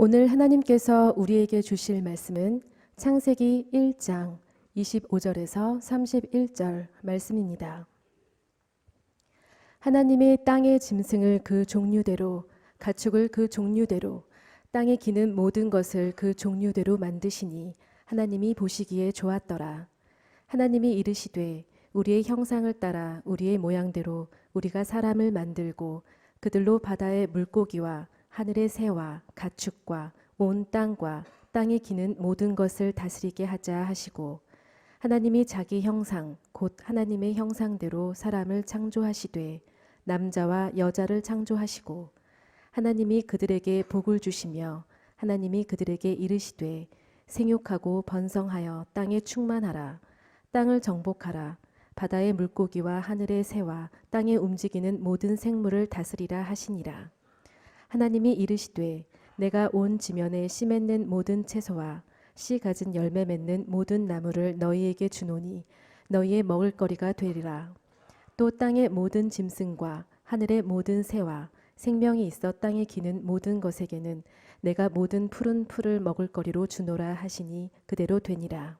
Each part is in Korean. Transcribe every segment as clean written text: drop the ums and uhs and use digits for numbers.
오늘 하나님께서 우리에게 주실 말씀은 창세기 1장 25절에서 31절 말씀입니다. 하나님의 땅의 짐승을 그 종류대로, 가축을 그 종류대로, 땅에 기는 모든 것을 그 종류대로 만드시니 하나님이 보시기에 좋았더라. 하나님이 이르시되 우리의 형상을 따라 우리의 모양대로 우리가 사람을 만들고 그들로 바다의 물고기와 하늘의 새와 가축과 온 땅과 땅에 기는 모든 것을 다스리게 하자 하시고, 하나님이 자기 형상 곧 하나님의 형상대로 사람을 창조하시되 남자와 여자를 창조하시고, 하나님이 그들에게 복을 주시며 하나님이 그들에게 이르시되 생육하고 번성하여 땅에 충만하라. 땅을 정복하라. 바다의 물고기와 하늘의 새와 땅에 움직이는 모든 생물을 다스리라 하시니라. 하나님이 이르시되 내가 온 지면에 씨 맺는 모든 채소와 씨 가진 열매 맺는 모든 나무를 너희에게 주노니 너희의 먹을거리가 되리라. 또 땅의 모든 짐승과 하늘의 모든 새와 생명이 있어 땅에 기는 모든 것에게는 내가 모든 푸른 풀을 먹을거리로 주노라 하시니 그대로 되니라.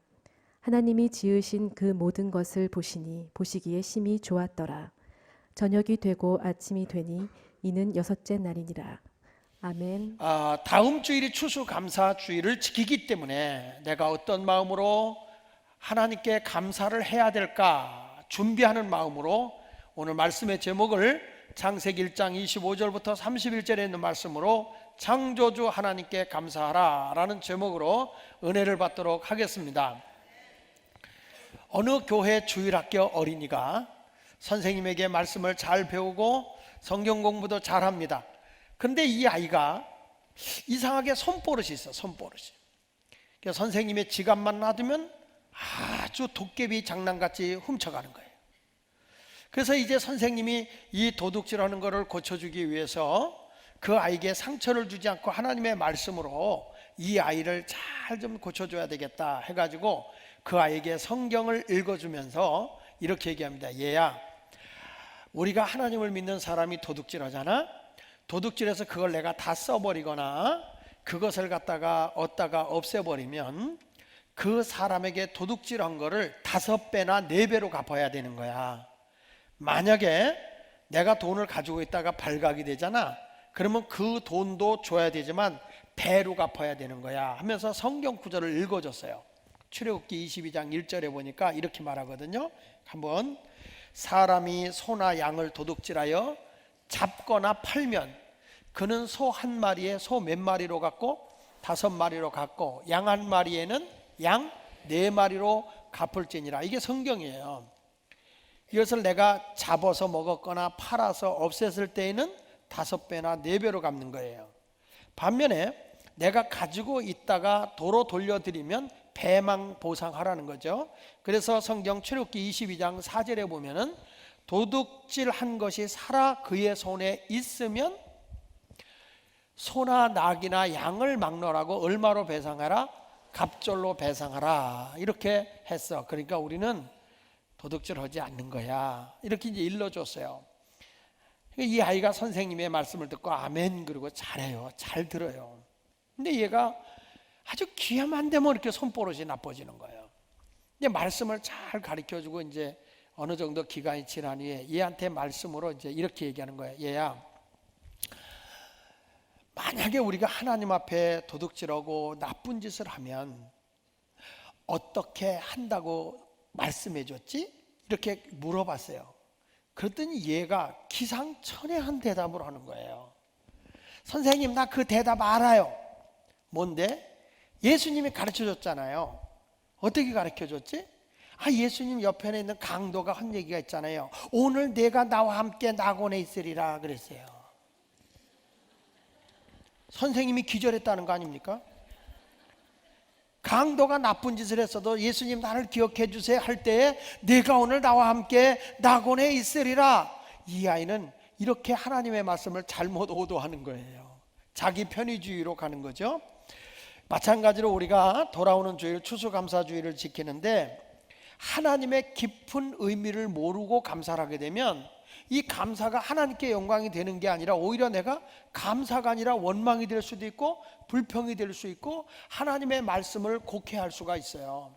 하나님이 지으신 그 모든 것을 보시니 보시기에 심히 좋았더라. 저녁이 되고 아침이 되니 이는 여섯째 날이니라. 아멘. 다음 주일이 추수감사주일을 지키기 때문에 내가 어떤 마음으로 하나님께 감사를 해야 될까 준비하는 마음으로 오늘 말씀의 제목을 창세기 1장 25절부터 31절에 있는 말씀으로 창조주 하나님께 감사하라 라는 제목으로 은혜를 받도록 하겠습니다. 어느 교회 주일학교 어린이가 선생님에게 말씀을 잘 배우고 성경 공부도 잘합니다. 근데 이 아이가 이상하게 손버릇이 있어. 손버릇이. 그래서 선생님의 지갑만 놔두면 아주 도깨비 장난같이 훔쳐가는 거예요. 그래서 이제 선생님이 이 도둑질하는 거를 고쳐주기 위해서 그 아이에게 상처를 주지 않고 하나님의 말씀으로 이 아이를 잘 좀 고쳐줘야 되겠다 해가지고 그 아이에게 성경을 읽어주면서 이렇게 얘기합니다. 얘야, 우리가 하나님을 믿는 사람이 도둑질하잖아. 도둑질해서 그걸 내가 다 써버리거나 그것을 갖다가 얻다가 없애버리면 그 사람에게 도둑질한 거를 5배나 4배로 갚아야 되는 거야. 만약에 내가 돈을 가지고 있다가 발각이 되잖아. 그러면 그 돈도 줘야 되지만 배로 갚아야 되는 거야 하면서 성경 구절을 읽어줬어요. 출애굽기 22장 1절에 보니까 이렇게 말하거든요. 한번 사람이 소나 양을 도둑질하여 잡거나 팔면 그는 소 한 마리에 소 몇 마리로 갚고 5마리로 갚고 양 한 마리에는 양 4마리로 갚을지니라. 이게 성경이에요. 이것을 내가 잡아서 먹었거나 팔아서 없앴을 때에는 5배나 4배로 갚는 거예요. 반면에 내가 가지고 있다가 도로 돌려드리면 배망 보상하라는 거죠. 그래서 성경 출애굽기 22장 4절에 보면은 도둑질한 것이 살아 그의 손에 있으면 소나 낙이나 양을 막론하고 얼마로 배상하라? 갑절로 배상하라. 이렇게 했어. 그러니까 우리는 도둑질하지 않는 거야. 이렇게 이제 일러줬어요. 이 아이가 선생님의 말씀을 듣고 아멘 그러고 잘해요. 잘 들어요. 근데 얘가 아주 기회만 되면 이렇게 손버릇이 나빠지는 거예요. 이제 말씀을 잘 가르쳐주고 이제 어느 정도 기간이 지난 후에 얘한테 말씀으로 이제 이렇게 얘기하는 거예요. 얘야, 만약에 우리가 하나님 앞에 도둑질하고 나쁜 짓을 하면 어떻게 한다고 말씀해 줬지? 이렇게 물어봤어요. 그랬더니 얘가 기상천외한 대답을 하는 거예요. 선생님, 나 그 대답 알아요. 뭔데? 예수님이 가르쳐 줬잖아요. 어떻게 가르쳐 줬지? 예수님 옆에 있는 강도가 한 얘기가 있잖아요. 오늘 내가 나와 함께 낙원에 있으리라 그랬어요. 선생님이 기절했다는 거 아닙니까? 강도가 나쁜 짓을 했어도 예수님 나를 기억해 주세요 할 때에 내가 오늘 나와 함께 낙원에 있으리라. 이 아이는 이렇게 하나님의 말씀을 잘못 오도하는 거예요. 자기 편의주의로 가는 거죠. 마찬가지로 우리가 돌아오는 주일 추수감사주일을 지키는데 하나님의 깊은 의미를 모르고 감사를 하게 되면 이 감사가 하나님께 영광이 되는 게 아니라 오히려 내가 감사가 아니라 원망이 될 수도 있고 불평이 될 수 있고 하나님의 말씀을 곡해할 수가 있어요.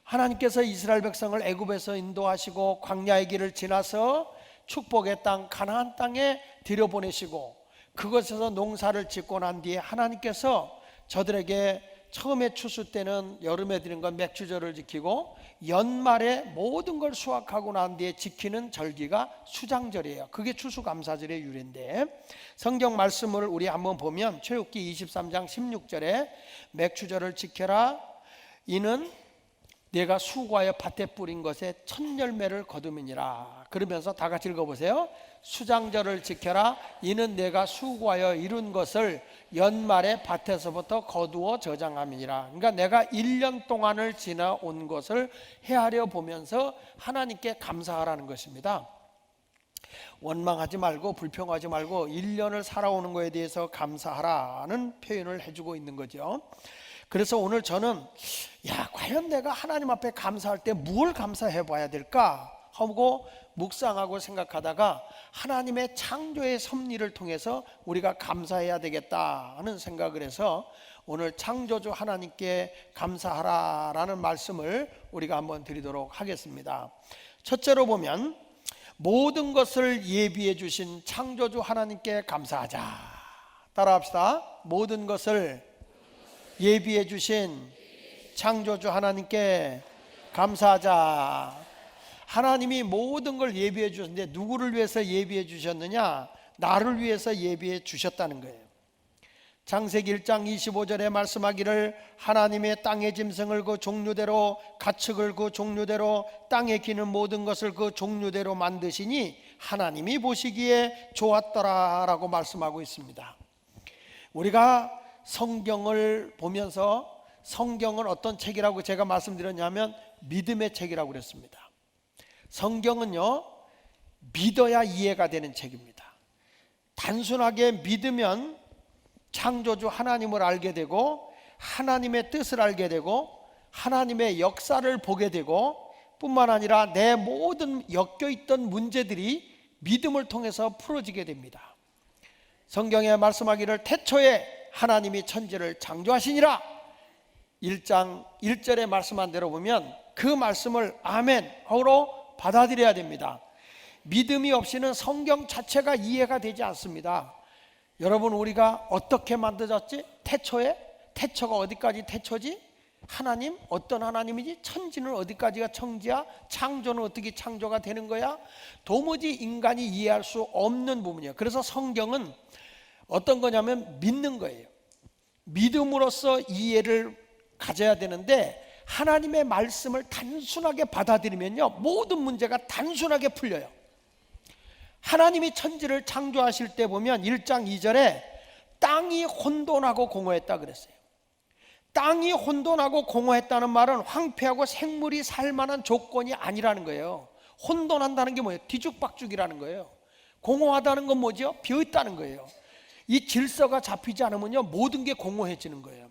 하나님께서 이스라엘 백성을 애굽에서 인도하시고 광야의 길을 지나서 축복의 땅 가나안 땅에 들여보내시고 그것에서 농사를 짓고 난 뒤에 하나님께서 저들에게 처음에 추수 때는 여름에 드린 건 맥주절을 지키고 연말에 모든 걸 수확하고 난 뒤에 지키는 절기가 수장절이에요. 그게 추수감사절의 유래인데 성경 말씀을 우리 한번 보면 출애굽기 23장 16절에 맥주절을 지켜라 이는 내가 수고하여 밭에 뿌린 것에 첫 열매를 거두미니라. 그러면서 다 같이 읽어보세요. 수장절을 지켜라 이는 내가 수고하여 이룬 것을 연말에 밭에서부터 거두어 저장함이니라. 그러니까 내가 1년 동안을 지나온 것을 헤아려 보면서 하나님께 감사하라는 것입니다. 원망하지 말고 불평하지 말고 1년을 살아오는 것에 대해서 감사하라는 표현을 해주고 있는 거죠. 그래서 오늘 저는 과연 내가 하나님 앞에 감사할 때 뭘 감사해 봐야 될까 하고 묵상하고 생각하다가 하나님의 창조의 섭리를 통해서 우리가 감사해야 되겠다 하는 생각을 해서 오늘 창조주 하나님께 감사하라라는 말씀을 우리가 한번 드리도록 하겠습니다. 첫째로 보면 모든 것을 예비해 주신 창조주 하나님께 감사하자. 따라합시다. 모든 것을 예비해 주신 창조주 하나님께 감사하자. 하나님이 모든 걸 예비해 주셨는데 누구를 위해서 예비해 주셨느냐? 나를 위해서 예비해 주셨다는 거예요. 창세기 1장 25절에 말씀하기를 하나님의 땅의 짐승을 그 종류대로 가축을 그 종류대로 땅에 기는 모든 것을 그 종류대로 만드시니 하나님이 보시기에 좋았더라 라고 말씀하고 있습니다. 우리가 성경을 보면서 성경은 어떤 책이라고 제가 말씀드렸냐면 믿음의 책이라고 그랬습니다. 성경은요 믿어야 이해가 되는 책입니다. 단순하게 믿으면 창조주 하나님을 알게 되고 하나님의 뜻을 알게 되고 하나님의 역사를 보게 되고 뿐만 아니라 내 모든 엮여있던 문제들이 믿음을 통해서 풀어지게 됩니다. 성경에 말씀하기를 태초에 하나님이 천지를 창조하시니라 1장 1절에 말씀한 대로 보면 그 말씀을 아멘 하고 받아들여야 됩니다. 믿음이 없이는 성경 자체가 이해가 되지 않습니다. 여러분 우리가 어떻게 만들어졌지? 태초에? 태초가 어디까지 태초지? 하나님? 어떤 하나님이지? 천지는 어디까지가 천지야? 창조는 어떻게 창조가 되는 거야? 도무지 인간이 이해할 수 없는 부분이에요. 그래서 성경은 어떤 거냐면 믿는 거예요. 믿음으로써 이해를 가져야 되는데 하나님의 말씀을 단순하게 받아들이면요 모든 문제가 단순하게 풀려요. 하나님이 천지를 창조하실 때 보면 1장 2절에 땅이 혼돈하고 공허했다 그랬어요. 땅이 혼돈하고 공허했다는 말은 황폐하고 생물이 살 만한 조건이 아니라는 거예요. 혼돈한다는 게 뭐예요? 뒤죽박죽이라는 거예요. 공허하다는 건 뭐죠? 비어있다는 거예요. 이 질서가 잡히지 않으면요 모든 게 공허해지는 거예요.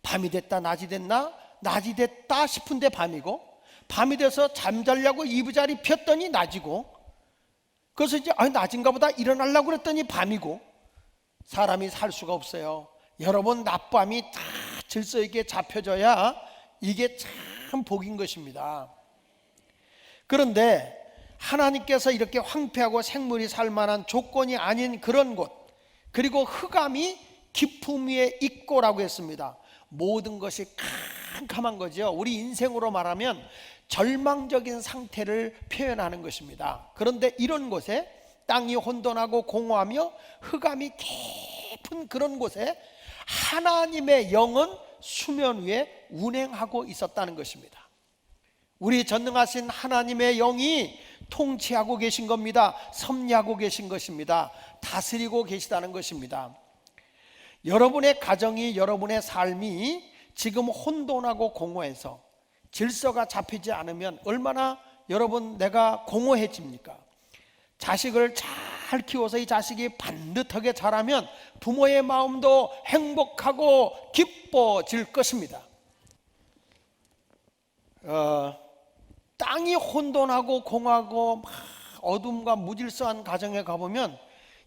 밤이 됐다 낮이 됐나? 낮이 됐다 싶은데 밤이고 밤이 돼서 잠자려고 이부자리 폈더니 낮이고 그래서 이제 낮인가 보다 일어나려고 그랬더니 밤이고 사람이 살 수가 없어요. 여러분 낮밤이 다 질서 있게 잡혀져야 이게 참 복인 것입니다. 그런데 하나님께서 이렇게 황폐하고 생물이 살 만한 조건이 아닌 그런 곳 그리고 흑암이 깊음 위에 있고라고 했습니다. 모든 것이 캄캄한 거죠. 우리 인생으로 말하면 절망적인 상태를 표현하는 것입니다. 그런데 이런 곳에 땅이 혼돈하고 공허하며 흑암이 깊은 그런 곳에 하나님의 영은 수면 위에 운행하고 있었다는 것입니다. 우리 전능하신 하나님의 영이 통치하고 계신 겁니다. 섭리하고 계신 것입니다. 다스리고 계시다는 것입니다. 여러분의 가정이 여러분의 삶이 지금 혼돈하고 공허해서 질서가 잡히지 않으면 얼마나 여러분 내가 공허해집니까? 자식을 잘 키워서 이 자식이 반듯하게 자라면 부모의 마음도 행복하고 기뻐질 것입니다. 땅이 혼돈하고 공하고 막 어둠과 무질서한 가정에 가보면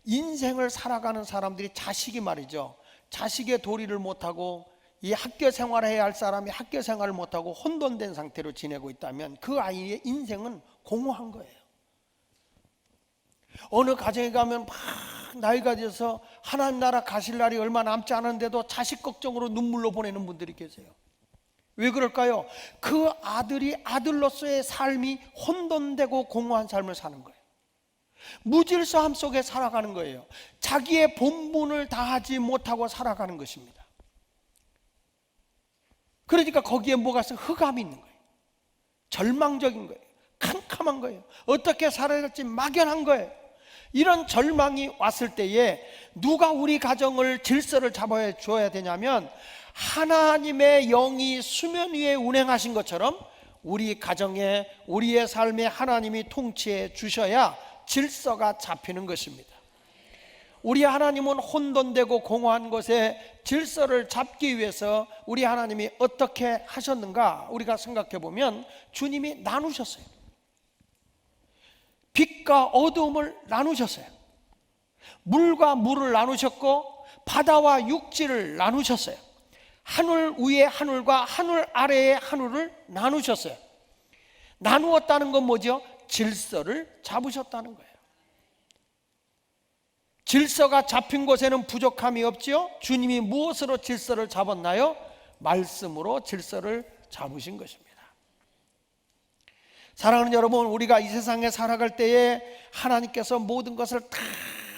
인생을 살아가는 사람들이 자식이 말이죠, 자식의 도리를 못하고 이 학교 생활을 해야 할 사람이 학교 생활을 못하고 혼돈된 상태로 지내고 있다면 그 아이의 인생은 공허한 거예요. 어느 가정에 가면 막 나이가 들어서 하나님 나라 가실 날이 얼마 남지 않은데도 자식 걱정으로 눈물로 보내는 분들이 계세요. 왜 그럴까요? 그 아들이 아들로서의 삶이 혼돈되고 공허한 삶을 사는 거예요. 무질서함 속에 살아가는 거예요. 자기의 본분을 다하지 못하고 살아가는 것입니다. 그러니까 거기에 뭐가 있어? 흑암이 있는 거예요. 절망적인 거예요. 캄캄한 거예요. 어떻게 살아야 할지 막연한 거예요. 이런 절망이 왔을 때에 누가 우리 가정을 질서를 잡아 줘야 되냐면, 하나님의 영이 수면 위에 운행하신 것처럼 우리 가정에, 우리의 삶에 하나님이 통치해 주셔야 질서가 잡히는 것입니다. 우리 하나님은 혼돈되고 공허한 것에 질서를 잡기 위해서 우리 하나님이 어떻게 하셨는가 우리가 생각해 보면, 주님이 나누셨어요. 빛과 어두움을 나누셨어요. 물과 물을 나누셨고 바다와 육지를 나누셨어요. 하늘 위의 하늘과 하늘 아래의 하늘을 나누셨어요. 나누었다는 건 뭐죠? 질서를 잡으셨다는 거예요. 질서가 잡힌 곳에는 부족함이 없지요. 주님이 무엇으로 질서를 잡았나요? 말씀으로 질서를 잡으신 것입니다. 사랑하는 여러분, 우리가 이 세상에 살아갈 때에 하나님께서 모든 것을 다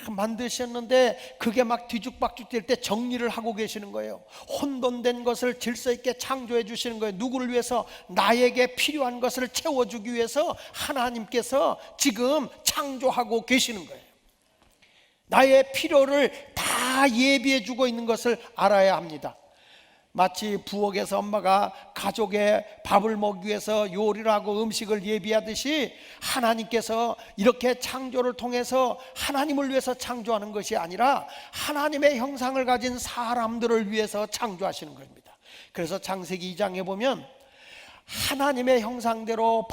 만드셨는데 그게 막 뒤죽박죽 될 때 정리를 하고 계시는 거예요. 혼돈된 것을 질서 있게 창조해 주시는 거예요. 누구를 위해서? 나에게 필요한 것을 채워주기 위해서 하나님께서 지금 창조하고 계시는 거예요. 나의 필요를 다 예비해 주고 있는 것을 알아야 합니다. 마치 부엌에서 엄마가 가족의 밥을 먹기 위해서 요리를 하고 음식을 예비하듯이, 하나님께서 이렇게 창조를 통해서 하나님을 위해서 창조하는 것이 아니라 하나님의 형상을 가진 사람들을 위해서 창조하시는 겁니다. 그래서 창세기 2장에 보면 하나님의 형상대로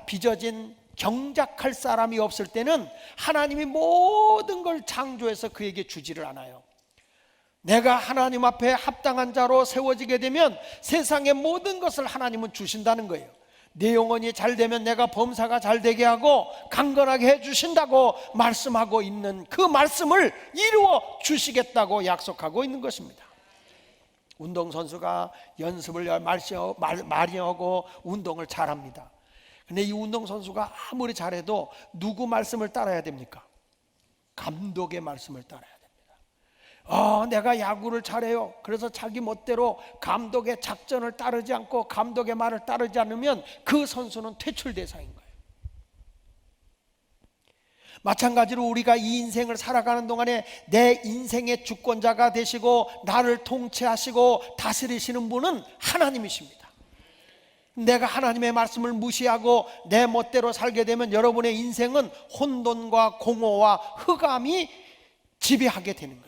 빚어진 경작할 사람이 없을 때는 하나님이 모든 걸 창조해서 그에게 주지를 않아요. 내가 하나님 앞에 합당한 자로 세워지게 되면 세상의 모든 것을 하나님은 주신다는 거예요. 내 영혼이 잘 되면 내가 범사가 잘 되게 하고 강건하게 해주신다고 말씀하고 있는 그 말씀을 이루어 주시겠다고 약속하고 있는 것입니다. 운동선수가 연습을 많이 하고 운동을 잘합니다. 근데 이 운동선수가 아무리 잘해도 누구 말씀을 따라야 됩니까? 감독의 말씀을 따라야 됩니다. 내가 야구를 잘해요. 그래서 자기 멋대로 감독의 작전을 따르지 않고 감독의 말을 따르지 않으면 그 선수는 퇴출 대상인 거예요. 마찬가지로 우리가 이 인생을 살아가는 동안에 내 인생의 주권자가 되시고 나를 통치하시고 다스리시는 분은 하나님이십니다. 내가 하나님의 말씀을 무시하고 내 멋대로 살게 되면 여러분의 인생은 혼돈과 공허와 흑암이 지배하게 되는 거예요.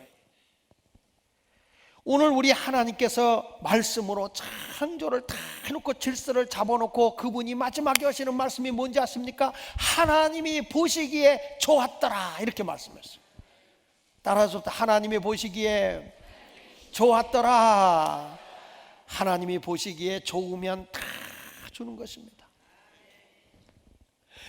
오늘 우리 하나님께서 말씀으로 창조를 다 해놓고 질서를 잡아놓고 그분이 마지막에 하시는 말씀이 뭔지 아십니까? 하나님이 보시기에 좋았더라, 이렇게 말씀했어요. 따라서 하나님이 보시기에 좋았더라. 하나님이 보시기에 좋으면 다 주는 것입니다.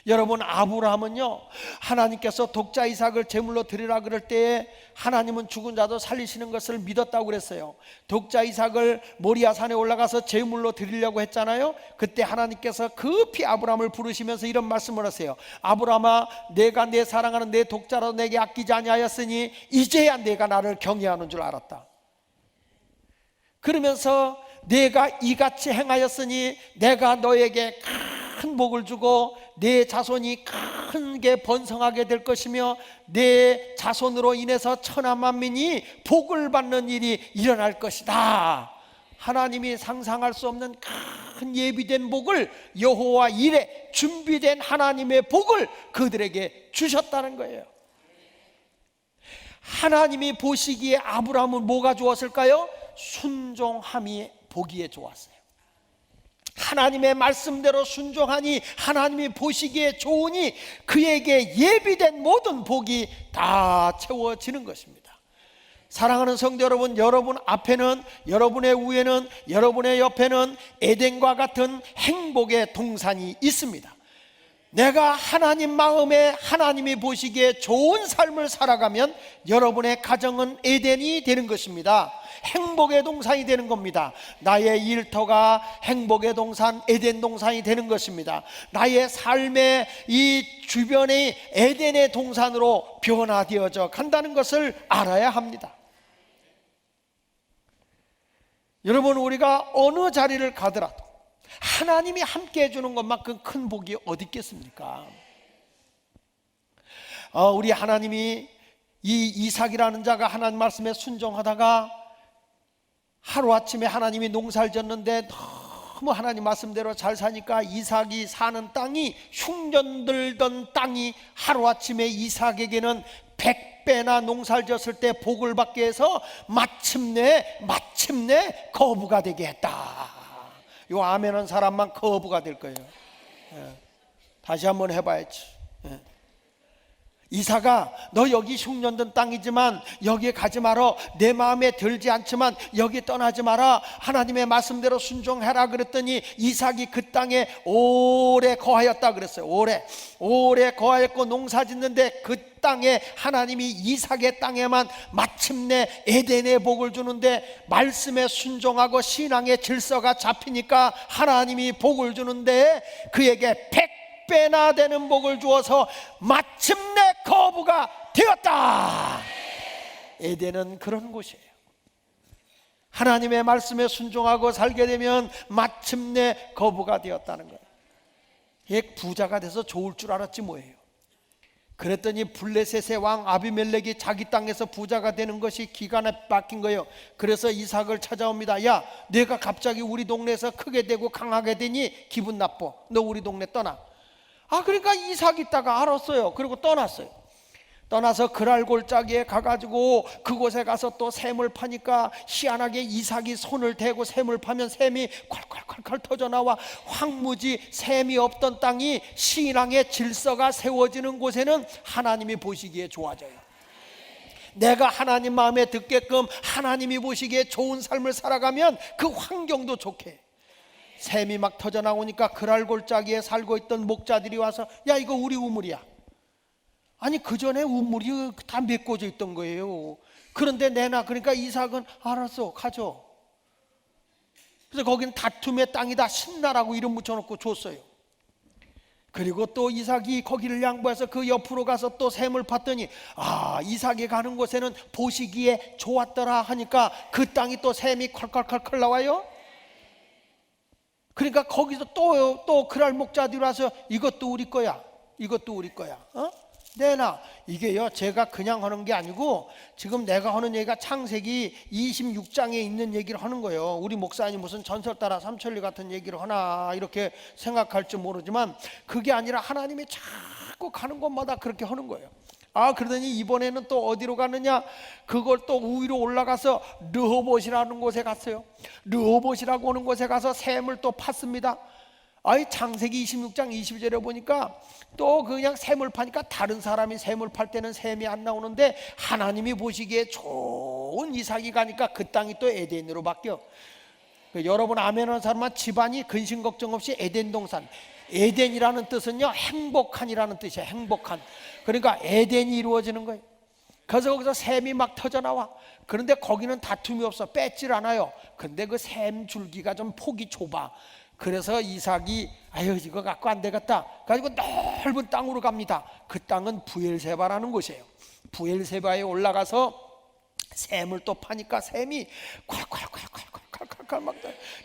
여러분, 아브라함은요, 하나님께서 독자 이삭을 제물로 드리라 그럴 때에 하나님은 죽은 자도 살리시는 것을 믿었다고 그랬어요. 독자 이삭을 모리아 산에 올라가서 제물로 드리려고 했잖아요. 그때 하나님께서 급히 아브라함을 부르시면서 이런 말씀을 하세요. 아브라함아, 내가 내 사랑하는 내 독자로 내게 아끼지 아니하였으니 이제야 내가 나를 경외하는 줄 알았다. 그러면서 내가 이같이 행하였으니 내가 너에게 큰 복을 주고 내 자손이 크게 번성하게 될 것이며 내 자손으로 인해서 천하 만민이 복을 받는 일이 일어날 것이다. 하나님이 상상할 수 없는 큰 예비된 복을, 여호와 이레 준비된 하나님의 복을 그들에게 주셨다는 거예요. 하나님이 보시기에 아브라함은 뭐가 좋았을까요? 순종함이 보기에 좋았어요. 하나님의 말씀대로 순종하니 하나님이 보시기에 좋으니 그에게 예비된 모든 복이 다 채워지는 것입니다. 사랑하는 성도 여러분, 여러분 앞에는, 여러분의 위에는, 여러분의 옆에는 에덴과 같은 행복의 동산이 있습니다. 내가 하나님 마음에 하나님이 보시기에 좋은 삶을 살아가면 여러분의 가정은 에덴이 되는 것입니다. 행복의 동산이 되는 겁니다. 나의 일터가 행복의 동산, 에덴 동산이 되는 것입니다. 나의 삶의 이 주변이 에덴의 동산으로 변화되어져 간다는 것을 알아야 합니다. 여러분, 우리가 어느 자리를 가더라도 하나님이 함께 해주는 것만큼 큰 복이 어디 있겠습니까? 우리 하나님이 이 이삭이라는 자가 하나님 말씀에 순종하다가 하루아침에 하나님이 농사를 졌는데 너무 하나님 말씀대로 잘 사니까 이삭이 사는 땅이 흉년들던 땅이 하루아침에 이삭에게는 100배나 농사를 졌을 때 복을 받게 해서 마침내 거부가 되게 했다. 요 아멘한 사람만 거부가 될 거예요. 다시 한번 해봐야지. 이삭아, 너 여기 흉년든 땅이지만 여기에 가지 마라. 내 마음에 들지 않지만 여기 떠나지 마라. 하나님의 말씀대로 순종해라 그랬더니 이삭이 그 땅에 오래 거하였다 그랬어요. 오래 거하였고 농사 짓는데 그 땅에 하나님이 이삭의 땅에만 마침내 에덴의 복을 주는데, 말씀에 순종하고 신앙의 질서가 잡히니까 하나님이 복을 주는데 그에게 100배나 되는 복을 주어서 마침내 거부가 되었다. 에덴은 그런 곳이에요. 하나님의 말씀에 순종하고 살게 되면 마침내 거부가 되었다는 거예요. 얘 부자가 돼서 좋을 줄 알았지 뭐예요. 그랬더니 블레셋의 왕 아비멜렉이 자기 땅에서 부자가 되는 것이 기가 막힌 거예요. 그래서 이삭을 찾아옵니다. 야, 내가 갑자기 우리 동네에서 크게 되고 강하게 되니 기분 나빠. 너 우리 동네 떠나. 그러니까 이삭이 있다가 알았어요. 그리고 떠났어요. 떠나서 그랄 골짜기에 가가지고 그곳에 가서 또 샘을 파니까 희한하게 이삭이 손을 대고 샘을 파면 샘이 콸콸콸콸 터져나와 황무지 샘이 없던 땅이 신앙의 질서가 세워지는 곳에는 하나님이 보시기에 좋아져요. 내가 하나님 마음에 듣게끔 하나님이 보시기에 좋은 삶을 살아가면 그 환경도 좋게. 샘이 막 터져나오니까 그랄 골짜기에 살고 있던 목자들이 와서 야, 이거 우리 우물이야. 아니, 그 전에 우물이 다 메꿔져 있던 거예요. 그런데 내놔. 그러니까 이삭은 알았어, 가져. 그래서 거긴 다툼의 땅이다, 신나라고 이름 붙여놓고 줬어요. 그리고 또 이삭이 거기를 양보해서 그 옆으로 가서 또 샘을 팠더니 이삭이 가는 곳에는 보시기에 좋았더라 하니까 그 땅이 또 샘이 콸콸콸콸 나와요. 그러니까 거기서 또 그랄 목자들이 와서 이것도 우리 거야, 이것도 우리 거야. 내놔. 이게요, 제가 그냥 하는 게 아니고 지금 내가 하는 얘기가 창세기 26장에 있는 얘기를 하는 거예요. 우리 목사님 무슨 전설 따라 삼천리 같은 얘기를 하나 이렇게 생각할지 모르지만 그게 아니라 하나님이 자꾸 가는 곳마다 그렇게 하는 거예요. 그러더니 이번에는 또 어디로 가느냐, 그걸 또 위로 올라가서 르호봇이라는 곳에 갔어요. 르호봇이라고 하는 곳에 가서 샘을 또 팠습니다. 창세기 26장 22절에 보니까 또 그냥 샘을 파니까 다른 사람이 샘을 팔 때는 샘이 안 나오는데 하나님이 보시기에 좋은 이삭이 가니까 그 땅이 또 에덴으로 바뀌어. 여러분 아멘하는 사람은 집안이 근심 걱정 없이 에덴 동산. 에덴이라는 뜻은요, 행복한이라는 뜻이에요. 행복한. 그러니까 에덴이 이루어지는 거예요. 그래서 거기서 샘이 막 터져나와. 그런데 거기는 다툼이 없어, 뺏질 않아요. 근데 그 샘 줄기가 좀 폭이 좁아. 그래서 이삭이 이거 갖고 안 되겠다 가지고 넓은 땅으로 갑니다. 그 땅은 부엘세바라는 곳이에요. 부엘세바에 올라가서 샘을 또 파니까 샘이 콸콸콸콸콸콸콸 막.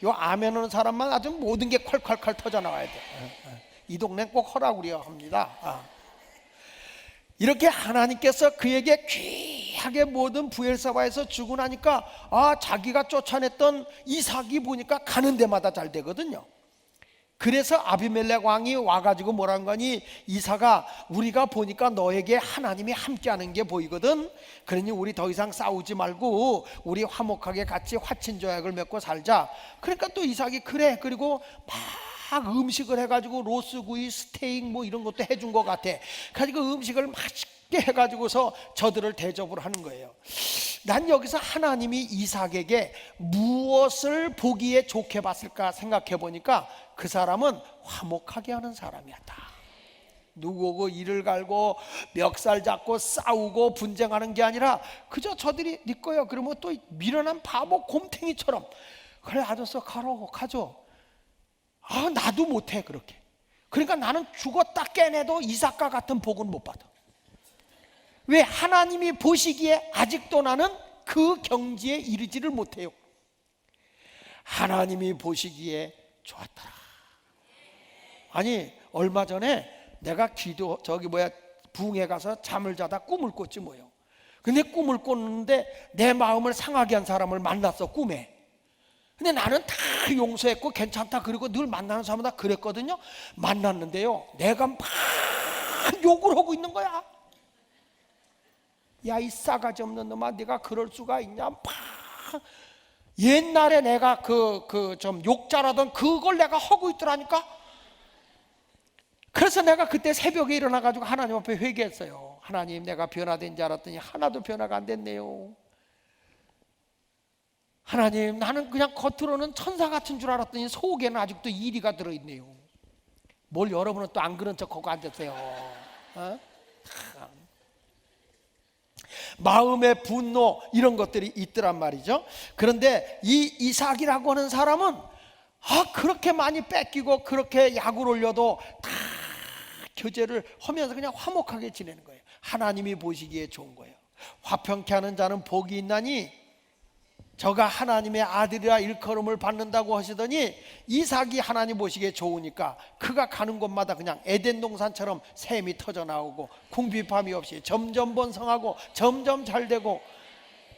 요 아멘하는 사람만 아주 모든 게 콸콸콸 터져 나와야 돼. 이 동네 꼭 허락우려 합니다. 이렇게 하나님께서 그에게 귀하게 모든 부엘세바에서 주고 나니까 자기가 쫓아냈던 이삭이 보니까 가는 데마다 잘 되거든요. 그래서 아비멜렉 왕이 와가지고 뭐라는 거니, 이삭아 우리가 보니까 너에게 하나님이 함께하는 게 보이거든. 그러니 우리 더 이상 싸우지 말고 우리 화목하게 같이 화친조약을 맺고 살자. 그러니까 또 이삭이 그래. 그리고 막 음식을 해가지고 로스구이, 스테이크 뭐 이런 것도 해준 것 같아. 가지고 음식을 맛있게 해가지고서 저들을 대접을 하는 거예요. 난 여기서 하나님이 이삭에게 무엇을 보기에 좋게 봤을까 생각해 보니까 그 사람은 화목하게 하는 사람이었다. 누구고 일을 갈고 멱살 잡고 싸우고 분쟁하는 게 아니라 그저 저들이 네 거야 그러면 또 미련한 바보 곰탱이처럼 그래 알았어 가죠. 아 나도 못해 그렇게. 그러니까 나는 죽었다 깨내도 이삭과 같은 복은 못 받아. 왜? 하나님이 보시기에 아직도 나는 그 경지에 이르지를 못해요. 하나님이 보시기에 좋았더라. 아니 얼마 전에 내가 부흥회 가서 잠을 자다 꿈을 꿨지 뭐요. 근데 꿈을 꿨는데 내 마음을 상하게 한 사람을 만났어 꿈에. 근데 나는 다 용서했고 괜찮다 그리고 늘 만나는 사람마다 그랬거든요. 만났는데요 내가 막 욕을 하고 있는 거야. 야 이 싸가지 없는 놈아 네가 그럴 수가 있냐. 막 옛날에 내가 좀 욕잘하던 그걸 내가 하고 있더라니까. 그래서 내가 그때 새벽에 일어나가지고 하나님 앞에 회개했어요. 하나님 내가 변화된 줄 알았더니 하나도 변화가 안 됐네요. 하나님 나는 그냥 겉으로는 천사 같은 줄 알았더니 속에는 아직도 이리가 들어있네요. 뭘 여러분은 또 안 그런 척하고 앉았어요. 어? 마음의 분노 이런 것들이 있더란 말이죠. 그런데 이 이삭이라고 하는 사람은 그렇게 많이 뺏기고 그렇게 약을 올려도 다 교제를 하면서 그냥 화목하게 지내는 거예요. 하나님이 보시기에 좋은 거예요. 화평케 하는 자는 복이 있나니 저가 하나님의 아들이라 일컬음을 받는다고 하시더니 이삭이 하나님 보시기에 좋으니까 그가 가는 곳마다 그냥 에덴 동산처럼 샘이 터져 나오고 궁핍함이 없이 점점 번성하고 점점 잘되고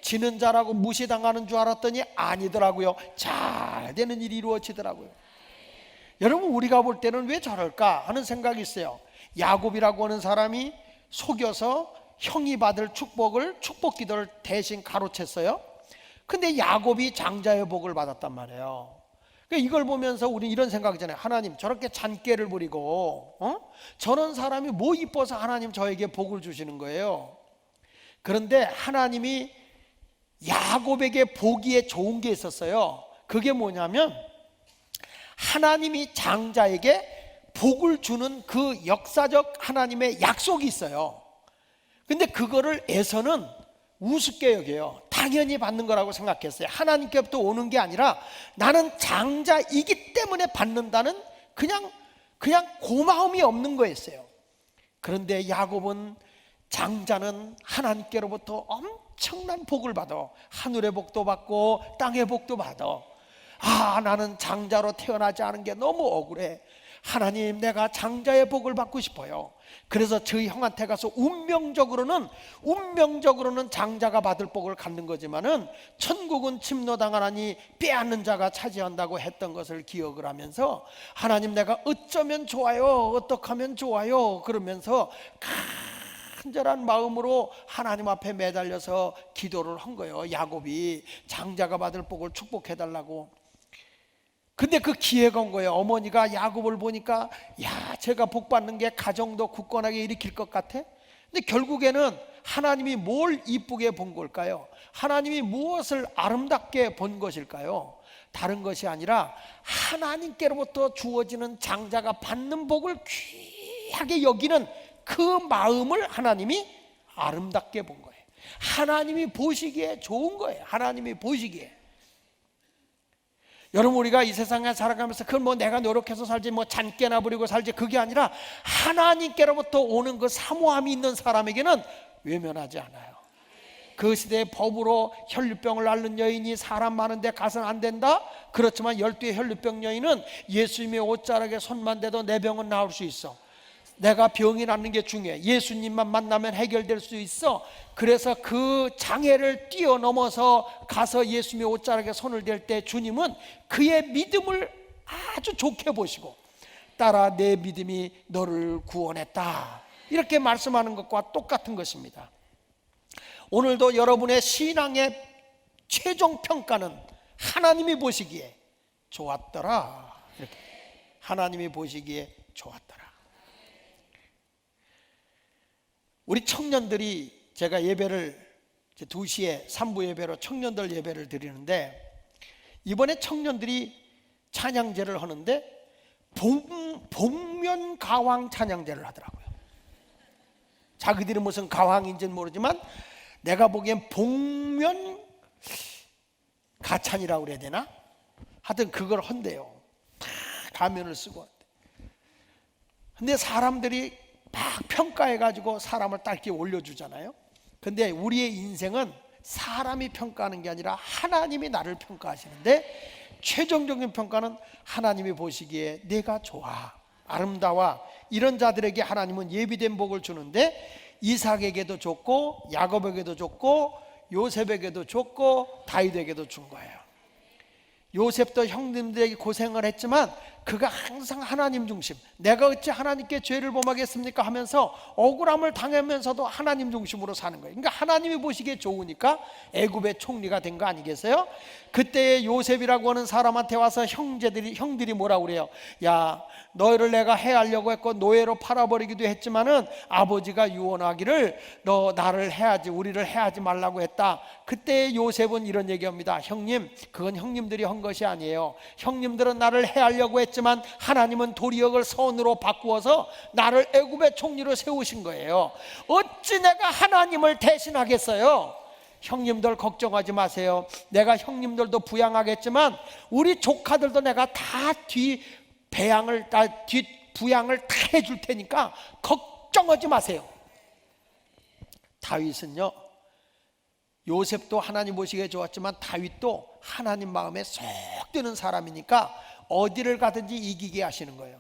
지는 자라고 무시당하는 줄 알았더니 아니더라고요. 잘 되는 일이 이루어지더라고요. 여러분 우리가 볼 때는 왜 저럴까 하는 생각이 있어요. 야곱이라고 하는 사람이 속여서 형이 받을 축복 기도를 대신 가로챘어요. 근데 야곱이 장자의 복을 받았단 말이에요. 그러니까 이걸 보면서 우리 이런 생각이잖아요. 하나님 저렇게 잔꾀를 부리고 저런 사람이 뭐 이뻐서 하나님 저에게 복을 주시는 거예요. 그런데 하나님이 야곱에게 보기에 좋은 게 있었어요. 그게 뭐냐면 하나님이 장자에게 복을 주는 그 역사적 하나님의 약속이 있어요. 근데 그거를 에서는 우습게 여겨요. 당연히 받는 거라고 생각했어요. 하나님께부터 오는 게 아니라 나는 장자이기 때문에 받는다는 그냥 고마움이 없는 거였어요. 그런데 야곱은 장자는 하나님께로부터 엄청난 복을 받아. 하늘의 복도 받고 땅의 복도 받아. 나는 장자로 태어나지 않은 게 너무 억울해. 하나님 내가 장자의 복을 받고 싶어요. 그래서 저희 형한테 가서 운명적으로는 장자가 받을 복을 갖는 거지만은 천국은 침노당하나니 빼앗는 자가 차지한다고 했던 것을 기억을 하면서 하나님 내가 어쩌면 좋아요, 어떻게 하면 좋아요 그러면서 간절한 마음으로 하나님 앞에 매달려서 기도를 한 거예요. 야곱이 장자가 받을 복을 축복해달라고. 근데 그 기회가 온 거예요. 어머니가 야곱을 보니까 제가 복 받는 게 가정도 굳건하게 일으킬 것 같아. 근데 결국에는 하나님이 뭘 이쁘게 본 걸까요? 하나님이 무엇을 아름답게 본 것일까요? 다른 것이 아니라 하나님께로부터 주어지는 장자가 받는 복을 귀하게 여기는 그 마음을 하나님이 아름답게 본 거예요. 하나님이 보시기에 좋은 거예요. 하나님이 보시기에. 여러분 우리가 이 세상에 살아가면서 그건 뭐 내가 노력해서 살지 뭐 잔깨나 부리고 살지 그게 아니라 하나님께로부터 오는 그 사모함이 있는 사람에게는 외면하지 않아요. 그 시대의 법으로 혈류병을 앓는 여인이 사람 많은데 가서는 안 된다? 그렇지만 12의 혈류병 여인은 예수님의 옷자락에 손만 대도 내 병은 나을 수 있어. 내가 병이 낫는 게 중요해. 예수님만 만나면 해결될 수 있어. 그래서 그 장애를 뛰어넘어서 가서 예수님의 옷자락에 손을 댈 때 주님은 그의 믿음을 아주 좋게 보시고 따라 내 믿음이 너를 구원했다. 이렇게 말씀하는 것과 똑같은 것입니다. 오늘도 여러분의 신앙의 최종 평가는 하나님이 보시기에 좋았더라. 이렇게 하나님이 보시기에 좋았더라. 우리 청년들이, 제가 예배를 2시에 3부 예배로 청년들 예배를 드리는데, 이번에 청년들이 찬양제를 하는데 복면 가왕 찬양제를 하더라고요. 자기들이 무슨 가왕인지는 모르지만 내가 보기엔 복면 가찬이라고 그래야 되나? 하여튼 그걸 한대요. 다 가면을 쓰고. 근데 사람들이 막 평가해가지고 사람을 딱 이렇게 올려주잖아요. 근데 우리의 인생은 사람이 평가하는 게 아니라 하나님이 나를 평가하시는데, 최종적인 평가는 하나님이 보시기에 내가 좋아, 아름다워, 이런 자들에게 하나님은 예비된 복을 주는데, 이삭에게도 줬고 야곱에게도 줬고 요셉에게도 줬고 다윗에게도 준 거예요. 요셉도 형님들에게 고생을 했지만 그가 항상 하나님 중심, 내가 어찌 하나님께 죄를 범하겠습니까 하면서 억울함을 당하면서도 하나님 중심으로 사는 거예요. 그러니까 하나님이 보시기에 좋으니까 애굽의 총리가 된 거 아니겠어요? 그때 요셉이라고 하는 사람한테 와서 형들이 뭐라고 그래요? 야, 너희를 내가 해하려고 했고 노예로 팔아버리기도 했지만은 아버지가 유언하기를 너 나를 해하지, 우리를 해하지 말라고 했다. 그때 요셉은 이런 얘기합니다. 형님, 그건 형님들이 한 것이 아니에요. 형님들은 나를 해하려고 했지만 하나님은 도리어 그걸 선으로 바꾸어서 나를 애굽의 총리로 세우신 거예요. 어찌 내가 하나님을 대신하겠어요? 형님들 걱정하지 마세요. 내가 형님들도 부양하겠지만 우리 조카들도 내가 다 부양을 다 해줄 테니까 걱정하지 마세요. 다윗은요, 요셉도 하나님 보시기에 좋았지만 다윗도 하나님 마음에 쏙 드는 사람이니까 어디를 가든지 이기게 하시는 거예요.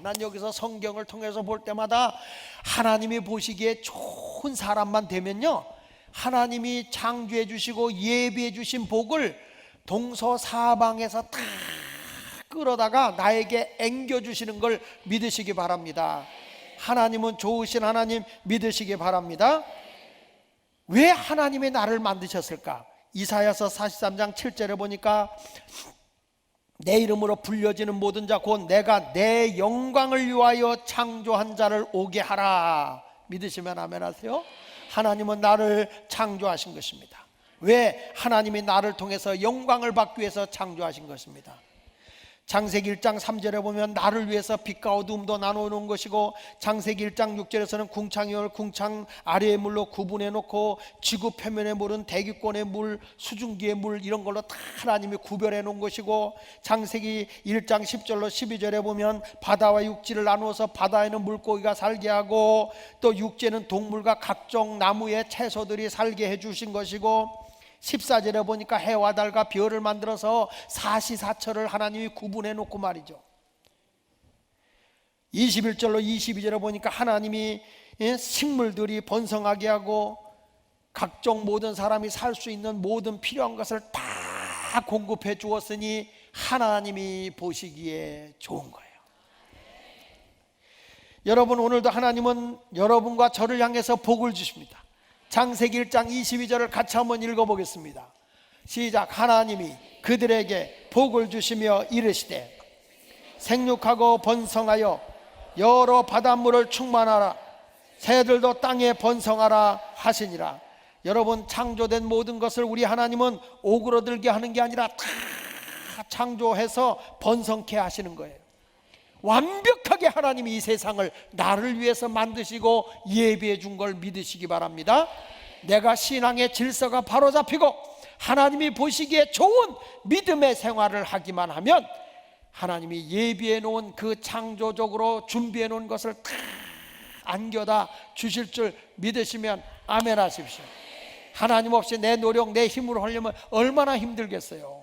난 여기서 성경을 통해서 볼 때마다 하나님이 보시기에 좋은 사람만 되면요, 하나님이 창조해 주시고 예비해 주신 복을 동서사방에서 다 끌어다가 나에게 앵겨 주시는 걸 믿으시기 바랍니다. 하나님은 좋으신 하나님 믿으시기 바랍니다. 왜 하나님이 나를 만드셨을까? 이사야서 43장 7절에 보니까 내 이름으로 불려지는 모든 자 곧 내가 내 영광을 위하여 창조한 자를 오게 하라. 믿으시면 아멘 하세요. 하나님은 나를 창조하신 것입니다. 왜? 하나님이 나를 통해서 영광을 받기 위해서 창조하신 것입니다. 창세기 1장 3절에 보면 나를 위해서 빛과 어두움도 나누어 놓은 것이고, 창세기 1장 6절에서는 궁창을 궁창 아래의 물로 구분해 놓고 지구 표면의 물은 대기권의 물, 수증기의 물, 이런 걸로 다 하나님이 구별해 놓은 것이고, 창세기 1장 10절로 12절에 보면 바다와 육지를 나누어서 바다에는 물고기가 살게 하고 또 육지에는 동물과 각종 나무의 채소들이 살게 해 주신 것이고, 14절에 보니까 해와 달과 별을 만들어서 사시사철을 하나님이 구분해 놓고 말이죠. 21절로 22절에 보니까 하나님이 식물들이 번성하게 하고 각종 모든 사람이 살 수 있는 모든 필요한 것을 다 공급해 주었으니 하나님이 보시기에 좋은 거예요. 여러분, 오늘도 하나님은 여러분과 저를 향해서 복을 주십니다. 창세기 1장 22절을 같이 한번 읽어보겠습니다. 시작. 하나님이 그들에게 복을 주시며 이르시되 생육하고 번성하여 여러 바닷물을 충만하라. 새들도 땅에 번성하라 하시니라. 여러분, 창조된 모든 것을 우리 하나님은 오그러들게 하는 게 아니라 다 창조해서 번성케 하시는 거예요. 완벽하게 하나님이 이 세상을 나를 위해서 만드시고 예비해 준 걸 믿으시기 바랍니다. 내가 신앙의 질서가 바로 잡히고 하나님이 보시기에 좋은 믿음의 생활을 하기만 하면 하나님이 예비해 놓은 그 창조적으로 준비해 놓은 것을 다 안겨다 주실 줄 믿으시면 아멘 하십시오. 하나님 없이 내 노력, 내 힘으로 하려면 얼마나 힘들겠어요.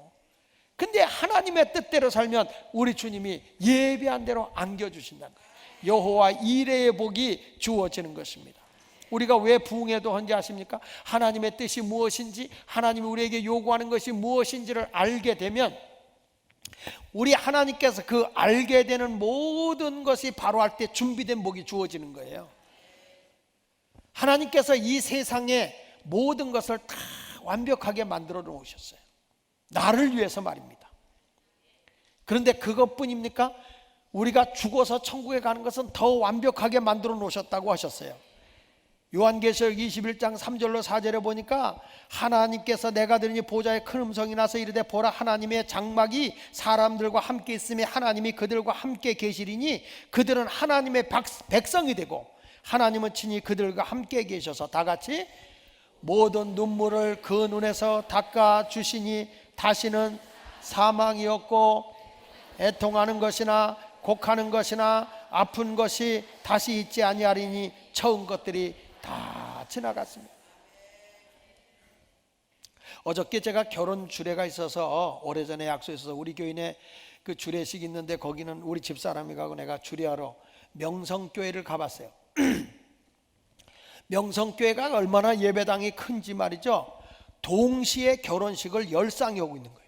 근데 하나님의 뜻대로 살면 우리 주님이 예비한 대로 안겨주신다는 거예요. 여호와 이레의 복이 주어지는 것입니다. 우리가 왜 부흥회도 한지 아십니까? 하나님의 뜻이 무엇인지, 하나님이 우리에게 요구하는 것이 무엇인지를 알게 되면 우리 하나님께서 그 알게 되는 모든 것이 바로 할 때 준비된 복이 주어지는 거예요. 하나님께서 이 세상에 모든 것을 다 완벽하게 만들어 놓으셨어요. 나를 위해서 말입니다. 그런데 그것뿐입니까? 우리가 죽어서 천국에 가는 것은 더 완벽하게 만들어 놓으셨다고 하셨어요. 요한계시록 21장 3절로 4절에 보니까 하나님께서 내가 들으니 보좌에 큰 음성이 나서 이르되 보라 하나님의 장막이 사람들과 함께 있으며 하나님이 그들과 함께 계시리니 그들은 하나님의 백성이 되고 하나님은 친히 그들과 함께 계셔서 다같이 모든 눈물을 그 눈에서 닦아 주시니 다시는 사망이 없고 애통하는 것이나 곡하는 것이나 아픈 것이 다시 있지 아니하리니 처음 것들이 다 지나갔습니다. 어저께 제가 결혼 주례가 있어서 오래전에 약속했어서 우리 교인에 그 주례식 있는데 거기는 우리 집사람이 가고 내가 주례하러 명성교회를 가봤어요. 명성교회가 얼마나 예배당이 큰지 말이죠. 동시에 결혼식을 10쌍이 오고 있는 거예요.